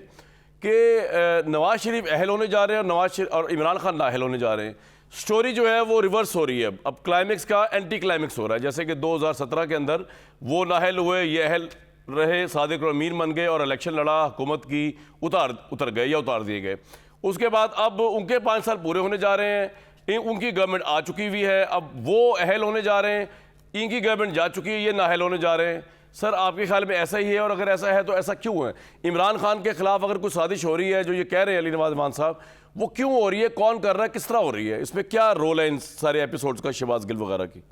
कि नवाज शरीफ अहल होने जा रहे हैं और इमरान खान नाअहल होने जा रहे हैं। स्टोरी जो है वो रिवर्स हो रही है। अब क्लाइमेक्स का एंटी क्लाइमेक्स हो रहा है। जैसे कि 2017 के अंदर वो नाअहल हुए, ये अहल रहे, सादिक और अमीर बन गए और इलेक्शन लड़ा, हुकूमत की, उतर गए या उतार दिए गए। उसके बाद अब उनके 5 साल पूरे होने जा रहे हैं, उनकी गवर्नमेंट आ चुकी हुई है, अब वो अहल होने जा रहे हैं, इनकी गवर्नमेंट जा चुकी है, ये नाअहल होने जा रहे हैं। सर, आपके ख्याल में ऐसा ही है? और अगर ऐसा है तो ऐसा क्यों है? इमरान खान के खिलाफ अगर कोई साजिश हो रही है, जो ये कह रहे हैं अली नवाज अमान साहब, वो क्यों हो रही है, कौन कर रहा है, किस तरह हो रही है, इसमें क्या रोल है इन सारे एपिसोड्स का, शहबाज गिल वगैरह की?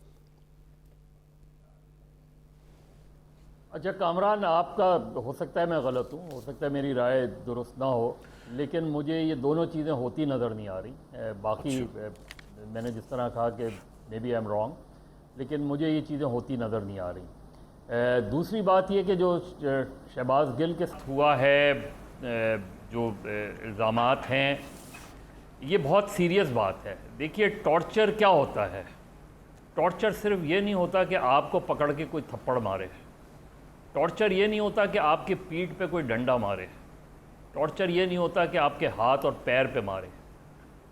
अच्छा कामरान, आपका हो सकता है मैं गलत हूँ, हो सकता है मेरी राय दुरुस्त ना हो, लेकिन मुझे ये दोनों चीज़ें होती नज़र नहीं आ रही। बाकी मैंने जिस तरह कहा कि maybe I am wrong, लेकिन मुझे ये चीज़ें होती नज़र नहीं आ रही। दूसरी बात ये कि जो शहबाज गिल के साथ हुआ है, जो इल्ज़ामात हैं, ये बहुत सीरियस बात है। देखिए, टॉर्चर क्या होता है? टॉर्चर सिर्फ ये नहीं होता कि आपको पकड़ के कोई थप्पड़ मारे, टॉर्चर ये नहीं होता कि आपके पीठ पे कोई डंडा मारे, टॉर्चर ये नहीं होता कि आपके हाथ और पैर पे मारे,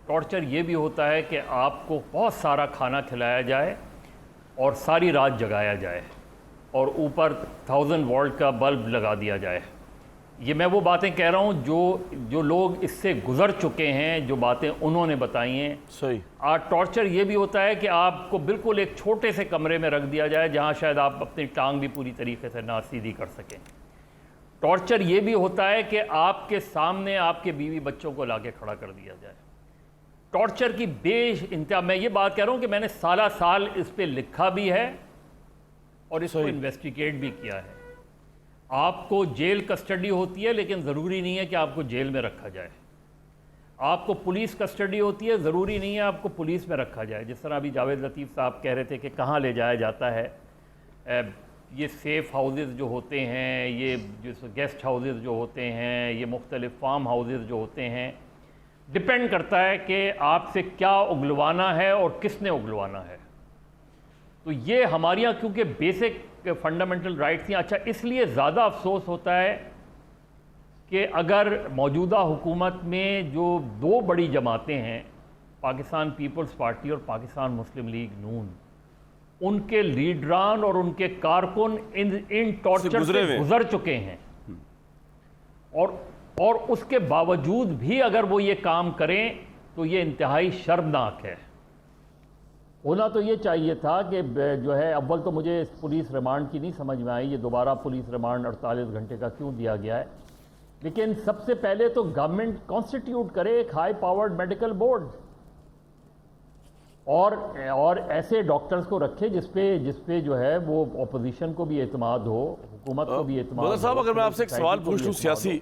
टॉर्चर ये भी होता है कि आपको बहुत सारा खाना खिलाया जाए और सारी रात जगाया जाए और ऊपर 1000 वोल्ट का बल्ब लगा दिया जाए। ये मैं वो बातें कह रहा हूँ जो लोग इससे गुज़र चुके हैं, जो बातें उन्होंने बताई हैं।
सही।
टॉर्चर ये भी होता है कि आपको बिल्कुल एक छोटे से कमरे में रख दिया जाए जहाँ शायद आप अपनी टांग भी पूरी तरीके से ना सीधी कर सकें। टॉर्चर ये भी होता है कि आपके सामने आपके बीवी बच्चों को लाके खड़ा कर दिया जाए। टॉर्चर की बेइंतहा, मैं ये बात कह रहा हूँ कि मैंने साल इस पर लिखा भी है और इसको इन्वेस्टिगेट भी किया है। आपको जेल कस्टडी होती है, लेकिन ज़रूरी नहीं है कि आपको जेल में रखा जाए। आपको पुलिस कस्टडी होती है, ज़रूरी नहीं है आपको पुलिस में रखा जाए। जिस तरह अभी जावेद लतीफ़ साहब कह रहे थे कि कहाँ ले जाया जाता है, ये सेफ़ हाउसेस जो होते हैं, ये जो गेस्ट हाउसेस जो होते हैं, ये मुख्तलिफ़ फार्म हाउसेस जो होते हैं, डिपेंड करता है कि आपसे क्या उगलवाना है और किसने उगलवाना है। तो ये हमारे यहाँ क्योंकि बेसिक फंडामेंटल राइट्स थी। अच्छा, इसलिए ज़्यादा अफसोस होता है कि अगर मौजूदा हुकूमत में जो 2 बड़ी जमातें हैं, पाकिस्तान पीपल्स पार्टी और पाकिस्तान मुस्लिम लीग नून, उनके लीडरान और उनके कारकुन इन टॉर्चर से गुजर चुके हैं, और उसके बावजूद भी अगर वो ये काम करें तो ये इंतहाई शर्मनाक है। होना तो ये चाहिए था कि जो है, अव्वल तो मुझे इस पुलिस रिमांड की नहीं समझ में आई, ये दोबारा पुलिस रिमांड 48 घंटे का क्यों दिया गया है। लेकिन सबसे पहले तो गवर्नमेंट कॉन्स्टिट्यूट करे एक हाई पावर्ड मेडिकल बोर्ड और ऐसे डॉक्टर्स को रखे जिसपे जो है वो ऑपोजिशन को भी एतमाद हो, हुकूमत को भी एतमाद हो।
साहब, अगर मैं आपसे एक सवाल पूछ लूँ सियासी,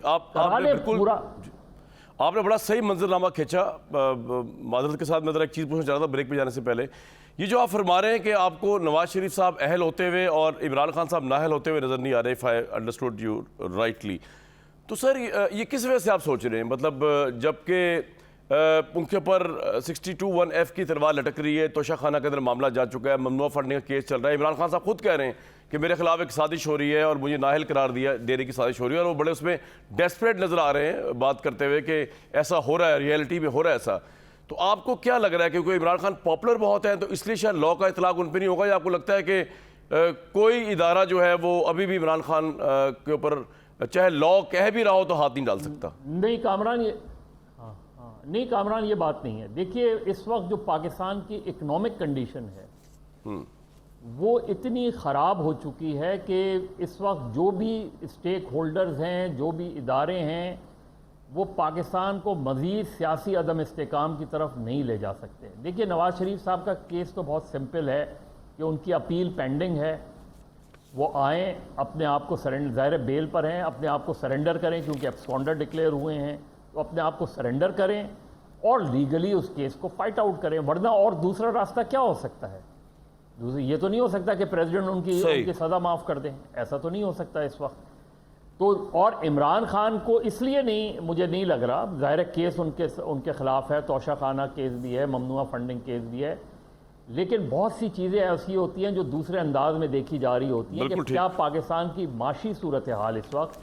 आपने बड़ा सही मंजरनामा खींचा। माजरत के साथ मैं ज़रा एक चीज़ पूछना चाह रहा था ब्रेक पे जाने से पहले। ये जो आप फरमा रहे हैं कि आपको नवाज शरीफ साहब अहल होते हुए और इमरान खान साहब नाअहल होते हुए नज़र नहीं आ रहे, if I understood you rightly, तो सर ये किस वजह से आप सोच रहे हैं? मतलब जबकि उनके ऊपर 62(1)(f की तलवार लटक रही है, तोशा खाना के अंदर मामला जा चुका है, ममनुआ फंडिंग का केस चल रहा है, इमरान खान साहब खुद कह रहे हैं कि मेरे खिलाफ एक साजिश हो रही है और मुझे नाअहल करार देने की साजिश हो रही है, और वो बड़े उसमें डेस्परेट नज़र आ रहे हैं बात करते हुए कि ऐसा हो रहा है, रियलिटी में हो रहा है ऐसा। तो आपको क्या लग रहा है, क्योंकि इमरान खान पॉपुलर बहुत हैं तो इसलिए शायद लॉ का इतलाक उन पर नहीं होगा, या आपको लगता है कि कोई इदारा जो है वो अभी भी इमरान खान के ऊपर चाहे लॉ कह भी रहा हो तो हाथ नहीं डाल सकता?
नहीं कामरान, ये नहीं कामरान, ये बात नहीं है। देखिए, इस वक्त जो पाकिस्तान की इकोनॉमिक कंडीशन है वो इतनी ख़राब हो चुकी है कि इस वक्त जो भी स्टेक होल्डर्स हैं, जो भी इदारे हैं, वो पाकिस्तान को मज़ीद सियासी अदम इस्तेकाम की तरफ नहीं ले जा सकते। देखिए, नवाज़ शरीफ साहब का केस तो बहुत सिंपल है कि उनकी अपील पेंडिंग है, वो आएँ, अपने आप को सरेंडर, ज़ाहिर बेल पर हैं, अपने आप को सरेंडर करें क्योंकि एब्सकॉन्डर डिक्लेयर हुए हैं, तो अपने आप को सरेंडर करें और लीगली उस केस को फाइट आउट करें, वरना और दूसरा रास्ता क्या हो सकता है? ये तो नहीं हो सकता कि प्रेसिडेंट उनकी सज़ा माफ़ कर दें, ऐसा तो नहीं हो सकता इस वक्त। तो और इमरान खान को इसलिए नहीं, मुझे नहीं लग रहा, ज़ाहिर केस उनके ख़िलाफ़ है, तोशा खाना केस भी है, ममनुआ फंडिंग केस भी है, लेकिन बहुत सी चीज़ें ऐसी होती हैं जो दूसरे अंदाज में देखी जा रही होती हैं कि क्या पाकिस्तान की माशी सूरत हाल इस वक्त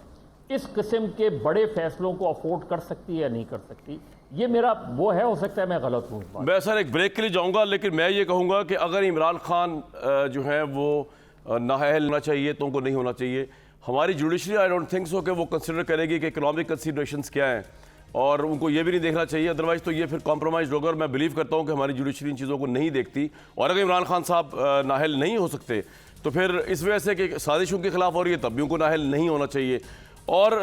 इस किस्म के बड़े फैसलों को अफोर्ड कर सकती है या नहीं कर सकती। ये मेरा वो है, हो सकता है मैं गलत हूँ।
मैं सर एक ब्रेक के लिए जाऊँगा, लेकिन मैं ये कहूँगा कि अगर इमरान खान जो है वो नाअहल होना चाहिए तो उनको नहीं होना चाहिए। हमारी judiciary I don't think so कि वो कंसिडर करेगी कि इकोनॉमिक कंसिडरेशंस क्या हैं, और उनको ये भी नहीं देखना चाहिए, अदरवाइज़ तो ये फिर कॉम्प्रोमाइज़ होगा। और मैं बिलीव करता हूँ कि हमारी जुडिशरी इन चीज़ों को नहीं देखती, और अगर इमरान खान साहब नाअहल नहीं हो सकते तो फिर इस वजह से कि साजिश उनके खिलाफ हो रही है तब भी उनको नाअहल नहीं होना चाहिए। और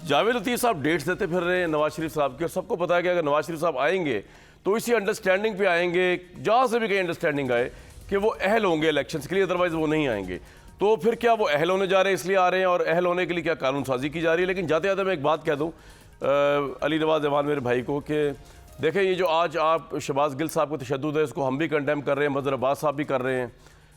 जावेद लतीफ़ साहब डेट्स देते फिर रहे हैं नवाज शरीफ साहब के, और सबको पता है कि अगर नवाज शरीफ साहब आएंगे तो इसी अंडरस्टैंडिंग पे आएंगे, जहाँ से भी कहीं अंडरस्टैंडिंग आए कि वो अहल होंगे इलेक्शंस के लिए, अदरवाइज़ वो नहीं आएंगे। तो फिर क्या वो अहल होने जा रहे हैं इसलिए आ रहे हैं, और अहल होने के लिए क्या कानून साजी की जा रही है? लेकिन जाते जाते मैं एक बात कह दूँ अली नवाज अवान मेरे भाई को कि देखें, ये जो आज आप शहबाज गिल साहब को तशद्दुद है, इसको हम भी कंडेम कर रहे हैं, मज़हर अब्बास साहब भी कर रहे हैं।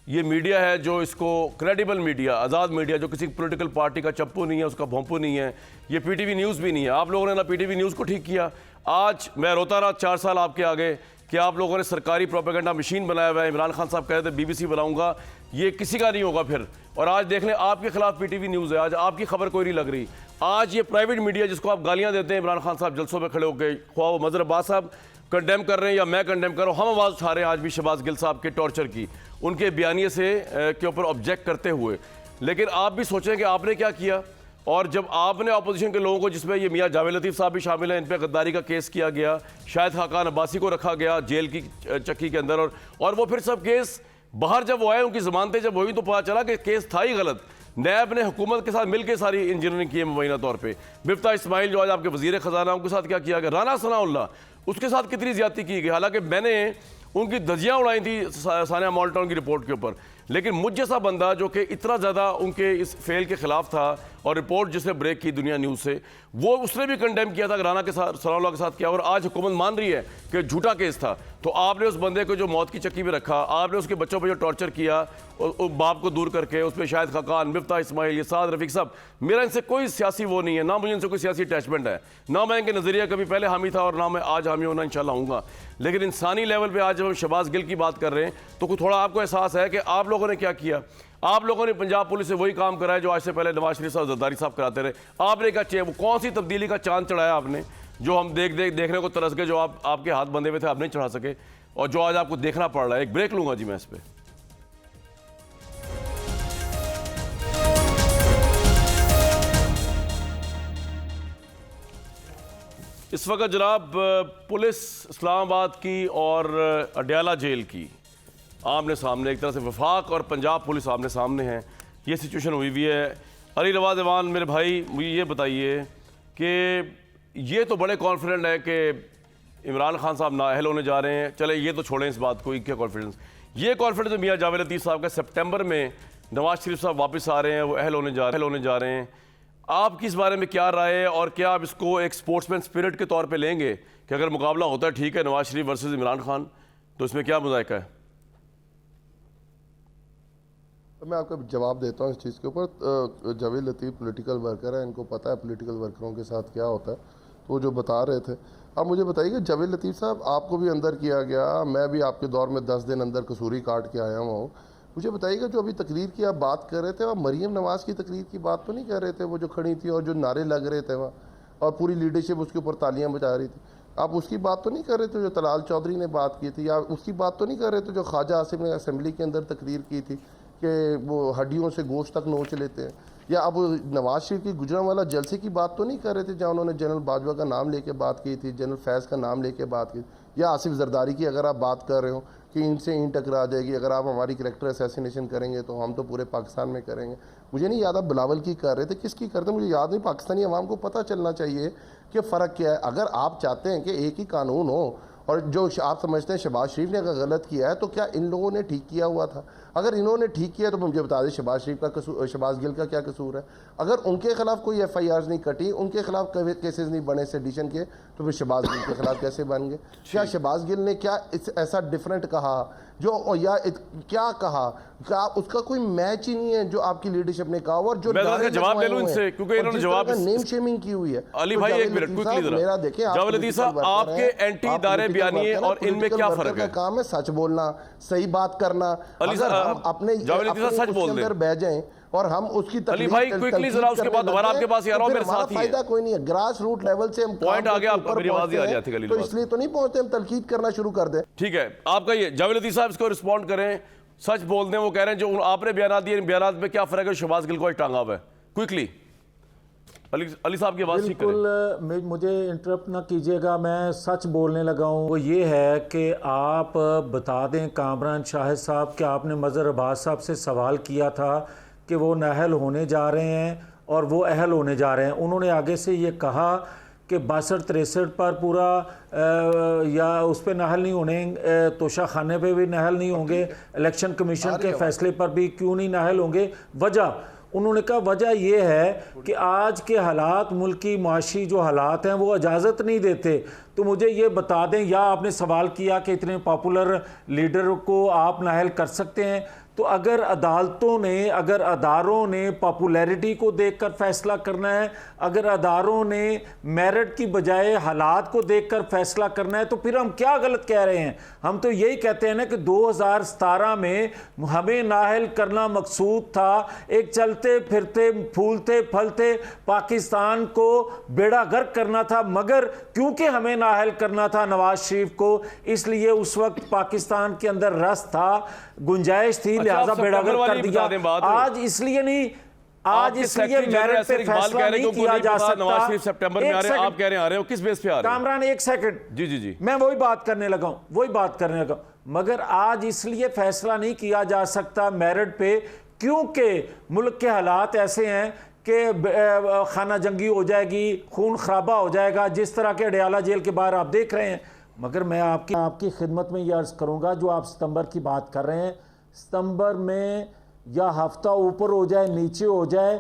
ये मीडिया है जो इसको क्रेडिबल मीडिया, आज़ाद मीडिया, जो किसी पॉलिटिकल पार्टी का चप्पू नहीं है, उसका भोंपू नहीं है, ये पीटीवी न्यूज़ भी नहीं है। आप लोगों ने ना पीटीवी न्यूज़ को ठीक किया, आज मैं रोता रहा 4 साल आपके आगे कि आप लोगों ने सरकारी प्रोपेगेंडा मशीन बनाया हुआ है। इमरान खान साहब कह रहे थे बीबीसी बनाऊंगा, ये किसी का नहीं होगा फिर, और आज देख लें आपके खिलाफ पीटीवी न्यूज़ है, आज आपकी खबर कोई नहीं लग रही। आज ये प्राइवेट मीडिया जिसको आप गालियाँ देते हैं, इमरान खान साहब जलसों में खड़े होकर, ख्वाह वो मज़हर अब्बास साहब कंडेम कर रहे हैं या मैं कंडेम कर रहा हूँ, हम आवाज़ उठा रहे हैं आज भी शहबाज गिल साहब के टॉर्चर की, उनके बयानिए से के ऊपर ऑब्जेक्ट करते हुए। लेकिन आप भी सोचें कि आपने क्या किया, और जब आपने अपोजिशन के लोगों को, जिसमें ये मियाँ जावेद लतीफ़ साहब भी शामिल हैं, इन पर गद्दारी का केस किया गया, शायद खाकान अब्बासी को रखा गया जेल की चक्की के अंदर, और वो फिर सब केस बाहर जब वो आए, उनकी ज़मानतें जब हुई तो पता चला कि केस था ही गलत। नैब ने हुकूमत के साथ मिलकर सारी इंजीनियरिंग की है मुबैना तौर पे। बिफ्ता इस्माइल जो आज आपके वज़ीर ख़जाना, उनके साथ क्या किया गया, राना सनाउल्लाह, उसके साथ कितनी ज़्यादती की गई। हालांकि मैंने उनकी धज्जियाँ उड़ाई थी सानिया मॉल्टन की रिपोर्ट के ऊपर, लेकिन मुझ जैसा बंदा जो कि इतना ज़्यादा उनके इस फेल के ख़िलाफ़ था और रिपोर्ट जिसने ब्रेक की दुनिया न्यूज़ से, वो उसने भी कंडेम किया था राना के साथ, सनाउल्लाह के साथ किया, और आज हुकूमत मान रही है कि झूठा केस था। तो आपने उस बंदे को जो मौत की चक्की में रखा, आपने उसके बच्चों पर जो टॉर्चर किया, और बाप को दूर करके उस पर शायद खाकान, बिफ्ता इस्माइल, ये साद रफ़ीक साहब, मेरा इनसे कोई सियासी वो नहीं है, ना मुझे इनसे कोई सियासी अटैचमेंट है, ना मैं इनके नज़रिया कभी पहले हामी था और ना मैं आज हामी होना इंशाल्लाह हूँगा। लेकिन इंसानी लेवल पे आज जब हम शहबाज गिल की बात कर रहे हैं तो थोड़ा आपको एहसास है कि आप लोगों ने क्या किया। आप लोगों ने पंजाब पुलिस से वही काम कराया जो आज से पहले नवाज शरीफ साहब, जरदारी साहब कराते रहे। आपने क्या चाहिए, वो कौन सी तब्दीली का चांद चढ़ाया आपने, जो हम देखने को तरस गए, जो आपके हाथ बंधे हुए थे आप नहीं चढ़ा सके, और जो आज आपको देखना पड़ रहा है। एक ब्रेक लूंगा जी मैं इस पर। इस वक्त जनाब पुलिस इस्लामाबाद की और अडयाला जेल की आमने सामने, एक तरह से वफाक और पंजाब पुलिस आमने सामने हैं, ये सिचुएशन हुई हुई है। अली नवाज अवान मेरे भाई, मुझे ये बताइए कि ये तो बड़े कॉन्फिडेंट है कि इमरान खान साहब नाअहल होने जा रहे हैं, चले ये तो छोड़ें इस बात को, क्या कॉन्फिडेंस, ये कॉन्फिडेंस मियाँ जावेद लतीफ़ साहब का सितंबर में नवाज शरीफ साहब वापस आ रहे हैं, वो अहल होने जा रहे हैं। आपकी इस बारे में क्या राय है, और क्या आप इसको एक स्पोर्ट्समैन स्पिरिट के तौर पे लेंगे कि अगर मुकाबला होता है ठीक है नवाज शरीफ वर्सेस इमरान खान, तो इसमें क्या मुज़ायका है?
मैं आपका जवाब देता हूँ इस चीज़ के ऊपर। जावेद लतीफ़ पॉलिटिकल वर्कर है, इनको पता है पॉलिटिकल वर्करों के साथ क्या होता है, तो वो जो बता रहे थे। अब मुझे बताइए कि जावेद लतीफ़ साहब, आपको भी अंदर किया गया, मैं भी आपके दौर में 10 दिन अंदर कसूरी काट के आया हुआ हूँ। मुझे बताइएगा, जो अभी तकरीर की आप बात कर रहे थे, आप मरीम नवाज़ की तकरीर की बात तो नहीं कर रहे थे, वो जो खड़ी थी और जो नारे लग रहे थे वहाँ, और पूरी लीडरशिप उसके ऊपर तालियाँ बजा रही थी, आप उसकी बात तो नहीं कर रहे थे जो तलाल चौधरी ने बात की थी, या उसकी बात तो नहीं कर रहे थे जो ख्वाजा आसिफ ने असेंबली के अंदर तकरीर की थी कि वो हड्डियों से गोश्त तक नोच लेते हैं, या अब नवाज शरीफ की गुजरांवाला जलसे की बात तो नहीं कर रहे थे जहाँ उन्होंने जनरल बाजवा का नाम लेके बात की थी, जनरल फैज़ का नाम लेके बात की, या आसिफ जरदारी की अगर आप बात कर रहे हो कि इनसे इन टकरा जाएगी, अगर आप हमारी करैक्टर असैसिनेशन करेंगे तो हम तो पूरे पाकिस्तान में करेंगे। मुझे नहीं याद आप बिलावल की कर रहे थे, किसकी करते मुझे याद नहीं। पाकिस्तानी अवाम को पता चलना चाहिए कि फ़र्क क्या है। अगर आप चाहते हैं कि एक ही कानून हो, और जो आप समझते हैं शहबाज शरीफ ने अगर गलत किया है तो क्या इन लोगों ने ठीक किया हुआ था? अगर इन्होंने ठीक किया तो मुझे बता दें शहबाज शरीफ का कसूर, शहबाज गिल का क्या कसूर है? अगर उनके खिलाफ कोई FIRs नहीं कटी, उनके खिलाफ केसेस नहीं बने सेडिशन के, तो फिर शहबाज गिल के खिलाफ कैसे बन गए? क्या शहबाज गिल ने क्या ऐसा डिफरेंट कहा जो, या क्या कहा, क्या उसका कोई मैच ही नहीं है जो आपकी लीडरशिप ने कहा? और जो
जवाब ले लूं इनसे, क्योंकि इन्होंने जवाब
नेम शेमिंग की हुई है।
अली भाई एक मिनट क्विकली जरा,
मेरा देखिए,
जावेद लतीफ़ साहब, आपके एंटी दायरे बयानी और इनमें क्या फर्क है?
काम है सच बोलना, सही बात करना। अगर हम अपने अंदर बह जाएं और हम उसकी
अली भाई क्विकली जरा, उसके बाद दोबारा आपके पास आ रहा हूं, मेरे साथ ही
फायदा कोई नहीं है। ग्रास रूट लेवल से हम
पॉइंट आ गया आपका, मेरी आवाज ही आ जाती है,
तो इसलिए तो नहीं पहुंचते, हम तनकीद करना शुरू कर दें।
ठीक है, आपका ये जावेद लतीफ़ साहब इसको रिस्पॉन्ड करें, सच बोल दें। वो कह रहे हैं जो आपने बयान दिए, इन बयान में क्या फर्क है? शहबाज गिल को टांगा हुआ है, क्विकली अली साहब की आवाज़ ठीक करें।
बिल्कुल, मुझे इंटरप्ट ना कीजिएगा, मैं सच बोलने लगा हूँ। वो ये है कि आप बता दें कामरान शाहिद साहब कि आपने मज़हर अब्बास साहब से सवाल किया था कि वो नाअहल होने जा रहे हैं और वो अहल होने जा रहे हैं। उन्होंने आगे से ये कहा कि 62-63 पर पूरा या उस पर नाअहल नहीं होने, तोशा खाने पे भी नाअहल नहीं होंगे, इलेक्शन कमीशन के फैसले पर भी क्यों नहीं नाअहल होंगे? वजह उन्होंने कहा वजह यह है कि आज के हालात, मुल्की माशी जो हालात हैं वो इजाज़त नहीं देते। तो मुझे ये बता दें, या आपने सवाल किया कि इतने पॉपुलर लीडर को आप नाअहल कर सकते हैं, तो अगर अदालतों ने, अगर अदारों ने पॉपुलैरिटी को देखकर फैसला करना है, अगर अदारों ने मेरिट की बजाय हालात को देखकर फैसला करना है, तो फिर हम क्या गलत कह रहे हैं? हम तो यही कहते हैं ना कि 2017 में हमें नाअहल करना मकसूद था, एक चलते फिरते फूलते फलते पाकिस्तान को बेड़ा गर्क करना था, मगर क्योंकि हमें नाअहल करना था नवाज शरीफ को, इसलिए उस वक्त पाकिस्तान के अंदर रस था, गुंजाइश थी, लिहाजा बेड़ा गर्क कर दिया। आज इसलिए नहीं, आज इसलिए मेरिट पे फैसला नहीं किया जा सकता।
नवाज शरीफ सितंबर में आ रहे हैं, आप कह रहे हैं आ रहे हो, किस बेस पे आ रहे हैं?
कामरान एक सेकंड,
जी जी जी,
मैं वही बात करने लगा हूं, मगर आज इसलिए फैसला नहीं किया जा सकता मेरिट पे क्योंकि मुल्क के हालात ऐसे हैं कि खाना जंगी हो जाएगी, खून खराबा हो जाएगा, जिस तरह के अडयाला जेल के बाहर आप देख रहे हैं। मगर मैं आपकी खिदमत में ये अर्ज करूंगा, जो आप सितंबर की बात कर रहे हैं, सितंबर में या हफ्ता ऊपर हो जाए नीचे हो जाए,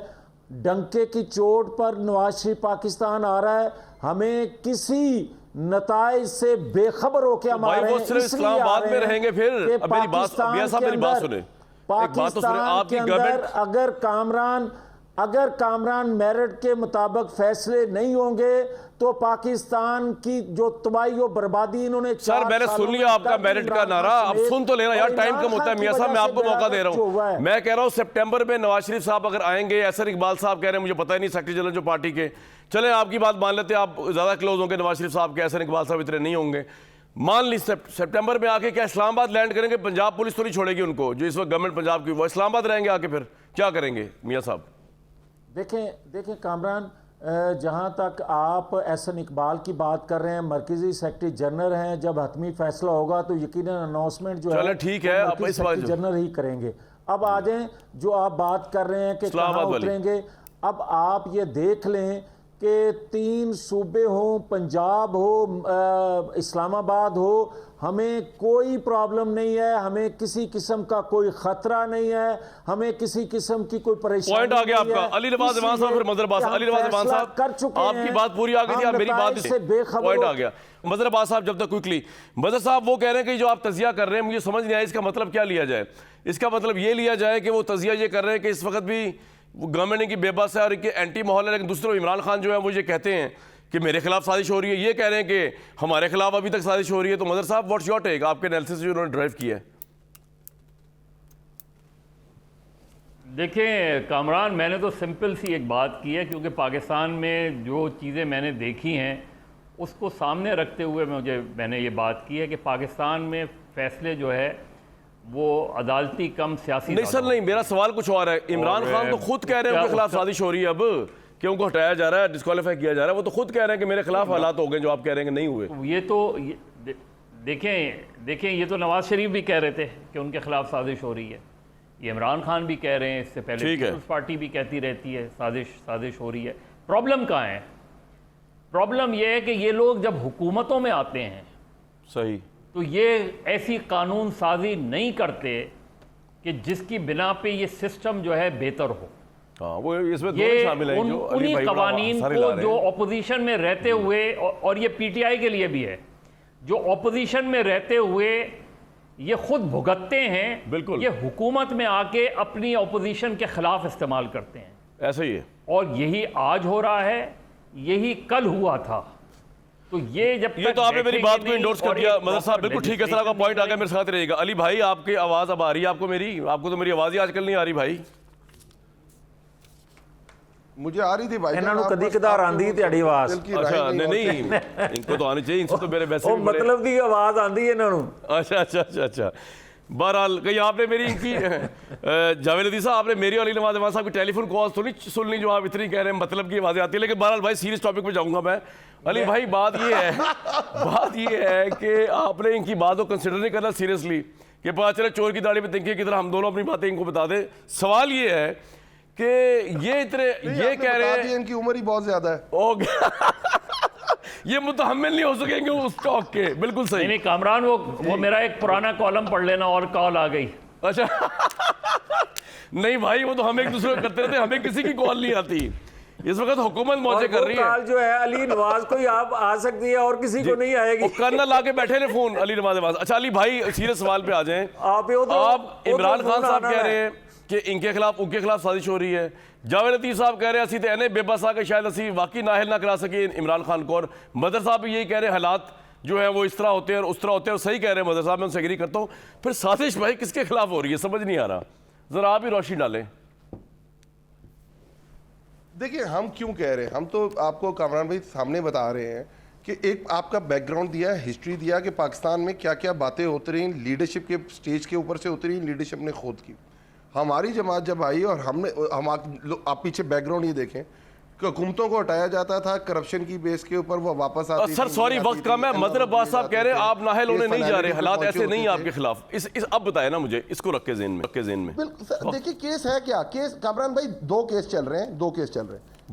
डंके की चोट पर नवाज शरीफ पाकिस्तान आ रहा है, हमें किसी नताइज से बेखबर होकर हम आ रहे हैं, इसलिए
इस्लामाबाद में रहेंगे। फिर मेरी बात सुने,
पाकिस्तान के अंदर अगर कामरान मेरिट के मुताबिक फैसले नहीं होंगे तो पाकिस्तान की जो तबाही और बर्बादी इन्होंने,
सर मैंने सुन लिया आपका मेरिट का नारा, अब सुन तो लेना यार, टाइम कम होता है। मियां साहब मैं आपको मौका दे रहा हूं, मैं कह रहा हूं सितंबर में नवाज शरीफ साहब अगर आएंगे, एहसन इकबाल साहब कह रहे हैं मुझे पता ही नहीं, सेक्रेटरी जनरल जो पार्टी के, चले आपकी बात मान लेते हैं, आप ज्यादा क्लोज होंगे नवाज शरीफ साहब के, एहसन इकबाल साहब इतने नहीं होंगे, मान ली सितंबर में आके क्या इस्लामाबाद लैंड करेंगे? पंजाब पुलिस तो नहीं छोड़ेगी उनको, जो इस वक्त गवर्नमेंट पंजाब की, वो इस्लामाबाद रहेंगे आके, फिर क्या करेंगे मियां साहब?
देखें कामरान, जहाँ तक आप एहसन इकबाल की बात कर रहे हैं, मरकजी सेक्रेटरी जनरल हैं, जब हतमी फैसला होगा तो यकीनन अनाउंसमेंट जो है
ठीक है, अब इस बात
जनरल ही करेंगे। अब आ जाएं, जो आप बात कर रहे हैं कि कहाँ उतरेंगे, अब आप ये देख लें कि 3 सूबे हों, पंजाब हो, इस्लामाबाद हो, हमें कोई प्रॉब्लम नहीं है, हमें किसी किस्म का कोई खतरा नहीं है, हमें किसी किस्म की कोई परेशानी
पॉइंट आ गया
नहीं
आपका।
है।
अली नवाज ईमान साहब, फिर मजहर अब्बास।
इसलिए
अली नवाज
हम
ईमान
फैसला
साहब,
कर चुके हैं।
आपकी बात पूरी आ गई थी, आप
हम
मेरी बात
नताइज से बेखबर
पॉइंट आ
हो-
गया। मजहर अब्बास साहब, जब तक क्विकली, मजहर साहब वो कह रहे हैं कि जो आप तजिया कर रहे हैं मुझे समझ नहीं आया इसका मतलब क्या लिया जाए। इसका मतलब ये लिया जाए कि वो तजिया ये कर रहे हैं कि इस वक्त भी गवर्नमेंट इनकी बेबस है और इनके एंटी माहौल है, लेकिन दूसरों इमरान खान जो है वो ये कहते हैं कि मेरे खिलाफ साजिश हो रही है, ये कह रहे हैं कि हमारे खिलाफ अभी तक साजिश हो रही है। तो मजहर साहब, व्हाट्स योर टेक, आपके एनालिसिस जो उन्होंने ड्राइव किया है?
देखिए कामरान, मैंने तो सिंपल सी एक बात की है, क्योंकि पाकिस्तान में जो चीज़ें मैंने देखी हैं उसको सामने रखते हुए मैंने ये बात की है कि पाकिस्तान में फैसले जो है वो अदालती कम सियासी
नहीं सर, नहीं, मेरा सवाल कुछ और है। इमरान खान तो खुद कह रहे हैं उनके खिलाफ साजिश हो रही है, अब कि उनको हटाया जा रहा है, डिस्क्वालीफाई किया जा रहा है। वो तो खुद कह रहे हैं कि मेरे खिलाफ हालात हो गए जो आप कह रहे हैं कि नहीं हुए।
ये तो देखें ये तो नवाज शरीफ भी कह रहे थे कि उनके खिलाफ साजिश हो रही है, ये इमरान खान भी कह रहे हैं, इससे पहले
ठीक है।
पीपल्स पार्टी भी कहती रहती है साजिश हो रही है। प्रॉब्लम कहाँ है? प्रॉब्लम ये है कि ये लोग जब हुकूमतों में आते हैं
सही,
तो ये ऐसी कानून साजी नहीं करते कि जिसकी बिना पे ये सिस्टम जो है बेहतर हो।
हाँ, वो इसमें दोनों
ये
शामिल हैं जो अली
उन्हीं
भाई बड़ा
कवानीन
सारे ला
को
रहे
जो
हैं।
ऑपोजिशन में रहते हुए, और ये पीटीआई के लिए भी है, जो ऑपोजिशन में रहते हुए ये खुद भुगतते हैं,
बिल्कुल।
ये हुकूमत में आके अपनी ऑपोजिशन के खिलाफ इस्तेमाल करते हैं।
ऐसा ही है।
और यही आज हो रहा है, यही कल हुआ था। तो ये जब
ये
तक
तो आपने मेरी बात को
बैठेंगे
इंडोर्स
नहीं
कर
और
दिया
एक
मदर साहब,
proper
बिल्कुल ठीक है सर, आपका पॉइंट आ गया, मेरे साथ रहेगा। अली भाई, आपकी आवाज़ अब आ रही है आपको मेरी? आपको तो मेरी आवाज़ ही आजकल नहीं आ रही भाई।
मुझे आ रही थी भाई,
ਇਹਨਾਂ ਨੂੰ ਕਦੀ ਕਦਾਰ ਆਂਦੀ ਤੁਹਾਡੀ ਆਵਾਜ਼।
अच्छा, नहीं, इनको तो आनी चाहिए, इनसे तो मेरे वैसे
ਉਹ
भी बड़े-
ਮਤਲਬ ਦੀ ਆਵਾਜ਼ ਆਂਦੀ ਇਹਨਾਂ ਨੂੰ।
अच्छा। बहरहाल, कहीं आपने मेरी इनकी जावेद अली साहब, आपने मेरी और अली नवाज ईमान साहब की टेलीफोन कॉल तो नहीं सुन ली जो आप इतनी कह रहे हैं, मतलब की आवाज़ें आती है। लेकिन बहरहाल भाई, सीरियस टॉपिक पे जाऊंगा मैं। अली भाई, बात ये है कि आपने इनकी बात को कंसिडर नहीं करना सीरियसली कि पता चले चोर की दाढ़ी पे तिनके की तरह हम दोनों अपनी बातें इनको बता दें। सवाल ये है कि ये कह रहे हैं
इनकी उम्र ही बहुत ज्यादा है।
ये मुतहम्मिल नहीं हो सकेंगे उस टॉक के। बिल्कुल सही।
नहीं कामरान, वो मेरा एक पुराना कॉलम पढ़ लेना, और कॉल आ गई।
अच्छा नहीं भाई, वो तो हम एक दूसरे को करते रहते, हमें किसी की कॉल नहीं आती। इस वक्त हुकूमत मौजे कर रही है।
कॉल जो है अली नवाज को ही आप आ सकती है और किसी को नहीं आएगी।
कर्नल आके बैठे ने फोन अली नवाज ईमान। अच्छा अली भाई, सीरियस सवाल पे आ जाएं। आप इमरान खान साहब कह रहे हैं कि उनके खिलाफ साजिश हो रही है। जावेद लतीफ़ साहब कह रहे हैं असी तो एने बेबस आ के शायद असी वाकई नाहल ना करा सके इमरान खान को। और मदर साहब भी यही कह रहे हैं, हालात जो है वो इस तरह होते हैं और उस तरह होते हैं। और सही कह रहे हैं मदर साहब, मैं उनसे एग्री करता हूँ। फिर साजिश भाई किसके खिलाफ हो रही है, समझ नहीं आ रहा। जरा आप ही रोशनी डालें।
देखिए, हम क्यों कह रहे हैं, हम तो आपको कामरान भाई सामने बता रहे हैं कि एक आपका बैकग्राउंड दिया है, हिस्ट्री दिया कि पाकिस्तान में क्या क्या बातें होती रही, लीडरशिप के स्टेज के ऊपर से होती रही, लीडरशिप ने खुद की। हमारी जमात जब आई और आप पीछे बैकग्राउंड ये देखें कि हुकूमतों को हटाया जाता था करप्शन की बेस के ऊपर, वो वापस आती
सर सॉरी, वक्त कम है। मदर अब्बास साहब कह रहे हैं आप नाहल होने नहीं जा रहे, हालात ऐसे नहीं है आपके खिलाफ। इस अब बताए ना मुझे, इसको रख के ज़हन में।
बिल्कुल सर, देखिए केस है क्या। केस कामरान भाई, दो केस चल रहे हैं।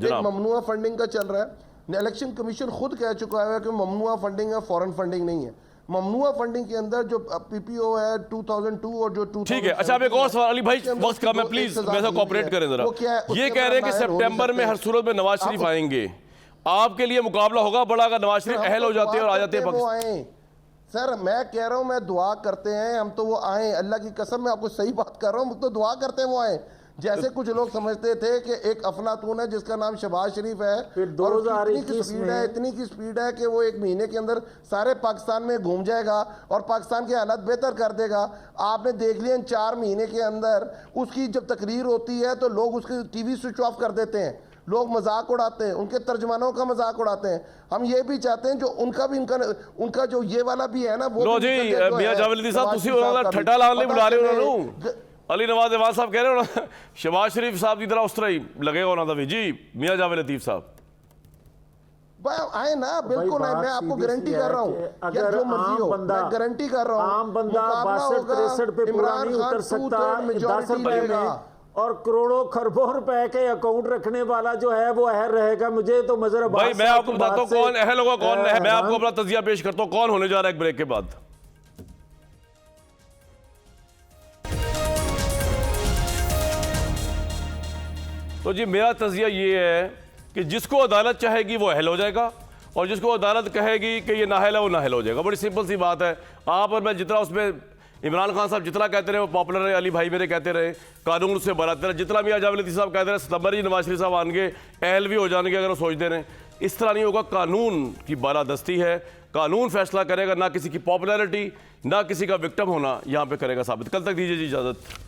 एक ममनुआ फंडिंग का चल रहा है। इलेक्शन कमीशन खुद कह चुका है कि ममनुआ फंडिंग है, फॉरेन फंडिंग नहीं है। ममनुआ फंडिंग के अंदर जो पीपीओ है 2002 और जो 2000,
ठीक है। अच्छा, अब एक और सवाल अली भाई, वक्त कम है, प्लीज मेरे साथ कोऑपरेट करें जरा। ये कह रहे हैं कि सितंबर में हर सूरत में नवाज शरीफ आएंगे, आपके लिए मुकाबला होगा बड़ा अगर नवाज शरीफ अहल हो जाते हैं और आ जाते हैं पाकिस्तान।
सर मैं कह रहा हूं, मैं दुआ करते हैं हम तो वो आए, अल्लाह की कसम, मैं आपको सही बात कर रहा हूं, तो दुआ करते हैं वो आए। जैसे कुछ लोग समझते थे कि एक अफलातून है जिसका नाम शहबाज शरीफ है,
फिर 2021 में
इतनी की स्पीड है कि वो एक महीने के अंदर सारे पाकिस्तान में घूम जाएगा और पाकिस्तान के हालात बेहतर कर देगा। आपने देख लिया 4 महीने के अंदर उसकी जब तकरीर होती है तो लोग उसकी टीवी स्विच ऑफ कर देते हैं, लोग मजाक उड़ाते हैं, उनके तर्जमानों का मजाक उड़ाते हैं। हम ये भी चाहते हैं जो उनका जो ये वाला भी है ना, वो
लो जी मियां जावेद साहब, तुसी उन्होंने ठट्टा लाने लिए बुला रहे हो उन्होंने। अली नवाज ईमान साहब कह रहे हो शहबाज शरीफ साहब की तरह उस तरह ही लगेगा उन्होंने भी। जी मियां जावेद लतीफ साहब
आए ना, बिल्कुल है, मैं आपको गारंटी कर रहा हूँ,
अगर
जो मर्जी हो, मैं गारंटी कर रहा हूँ,
आम बंदा 62-63 पे पूरा नहीं उतर सकता, 10 रुपए में और करोड़ों खरबों रुपए के अकाउंट रखने वाला जो है वो अहल रहेगा। मुझे तो मजहर
भाई मैं आपको बताता हूँ कौन अहल होगा कौन नहीं। मैं आपको अपना तजिया पेश करता हूँ कौन होने जा रहा है एक ब्रेक के बाद। तो जी मेरा तजिया ये है कि जिसको अदालत चाहेगी वो अहल हो जाएगा और जिसको अदालत कहेगी कि ये नाअहल है वो नाअहल हो जाएगा। बड़ी सिंपल सी बात है। आप और मैं जितना उसमें इमरान खान साहब जितना कहते रहे वो पॉपुलर रहे, अली भाई मेरे कहते रहे कानून से बराते रहे, जितना मियां जावेद लतीफ़ साहब कहते रहे सितंबर जी नवाज शरीफ साहब आएंगे अहल भी हो जाएंगे अगर वो सोचते रहे। इस तरह नहीं होगा। कानून की बालादस्ती है, कानून फैसला करेगा, ना किसी की पॉपुलैरिटी ना किसी का विक्टिम होना यहाँ पे करेगा साबित। कल तक दीजिए जी इजाज़त।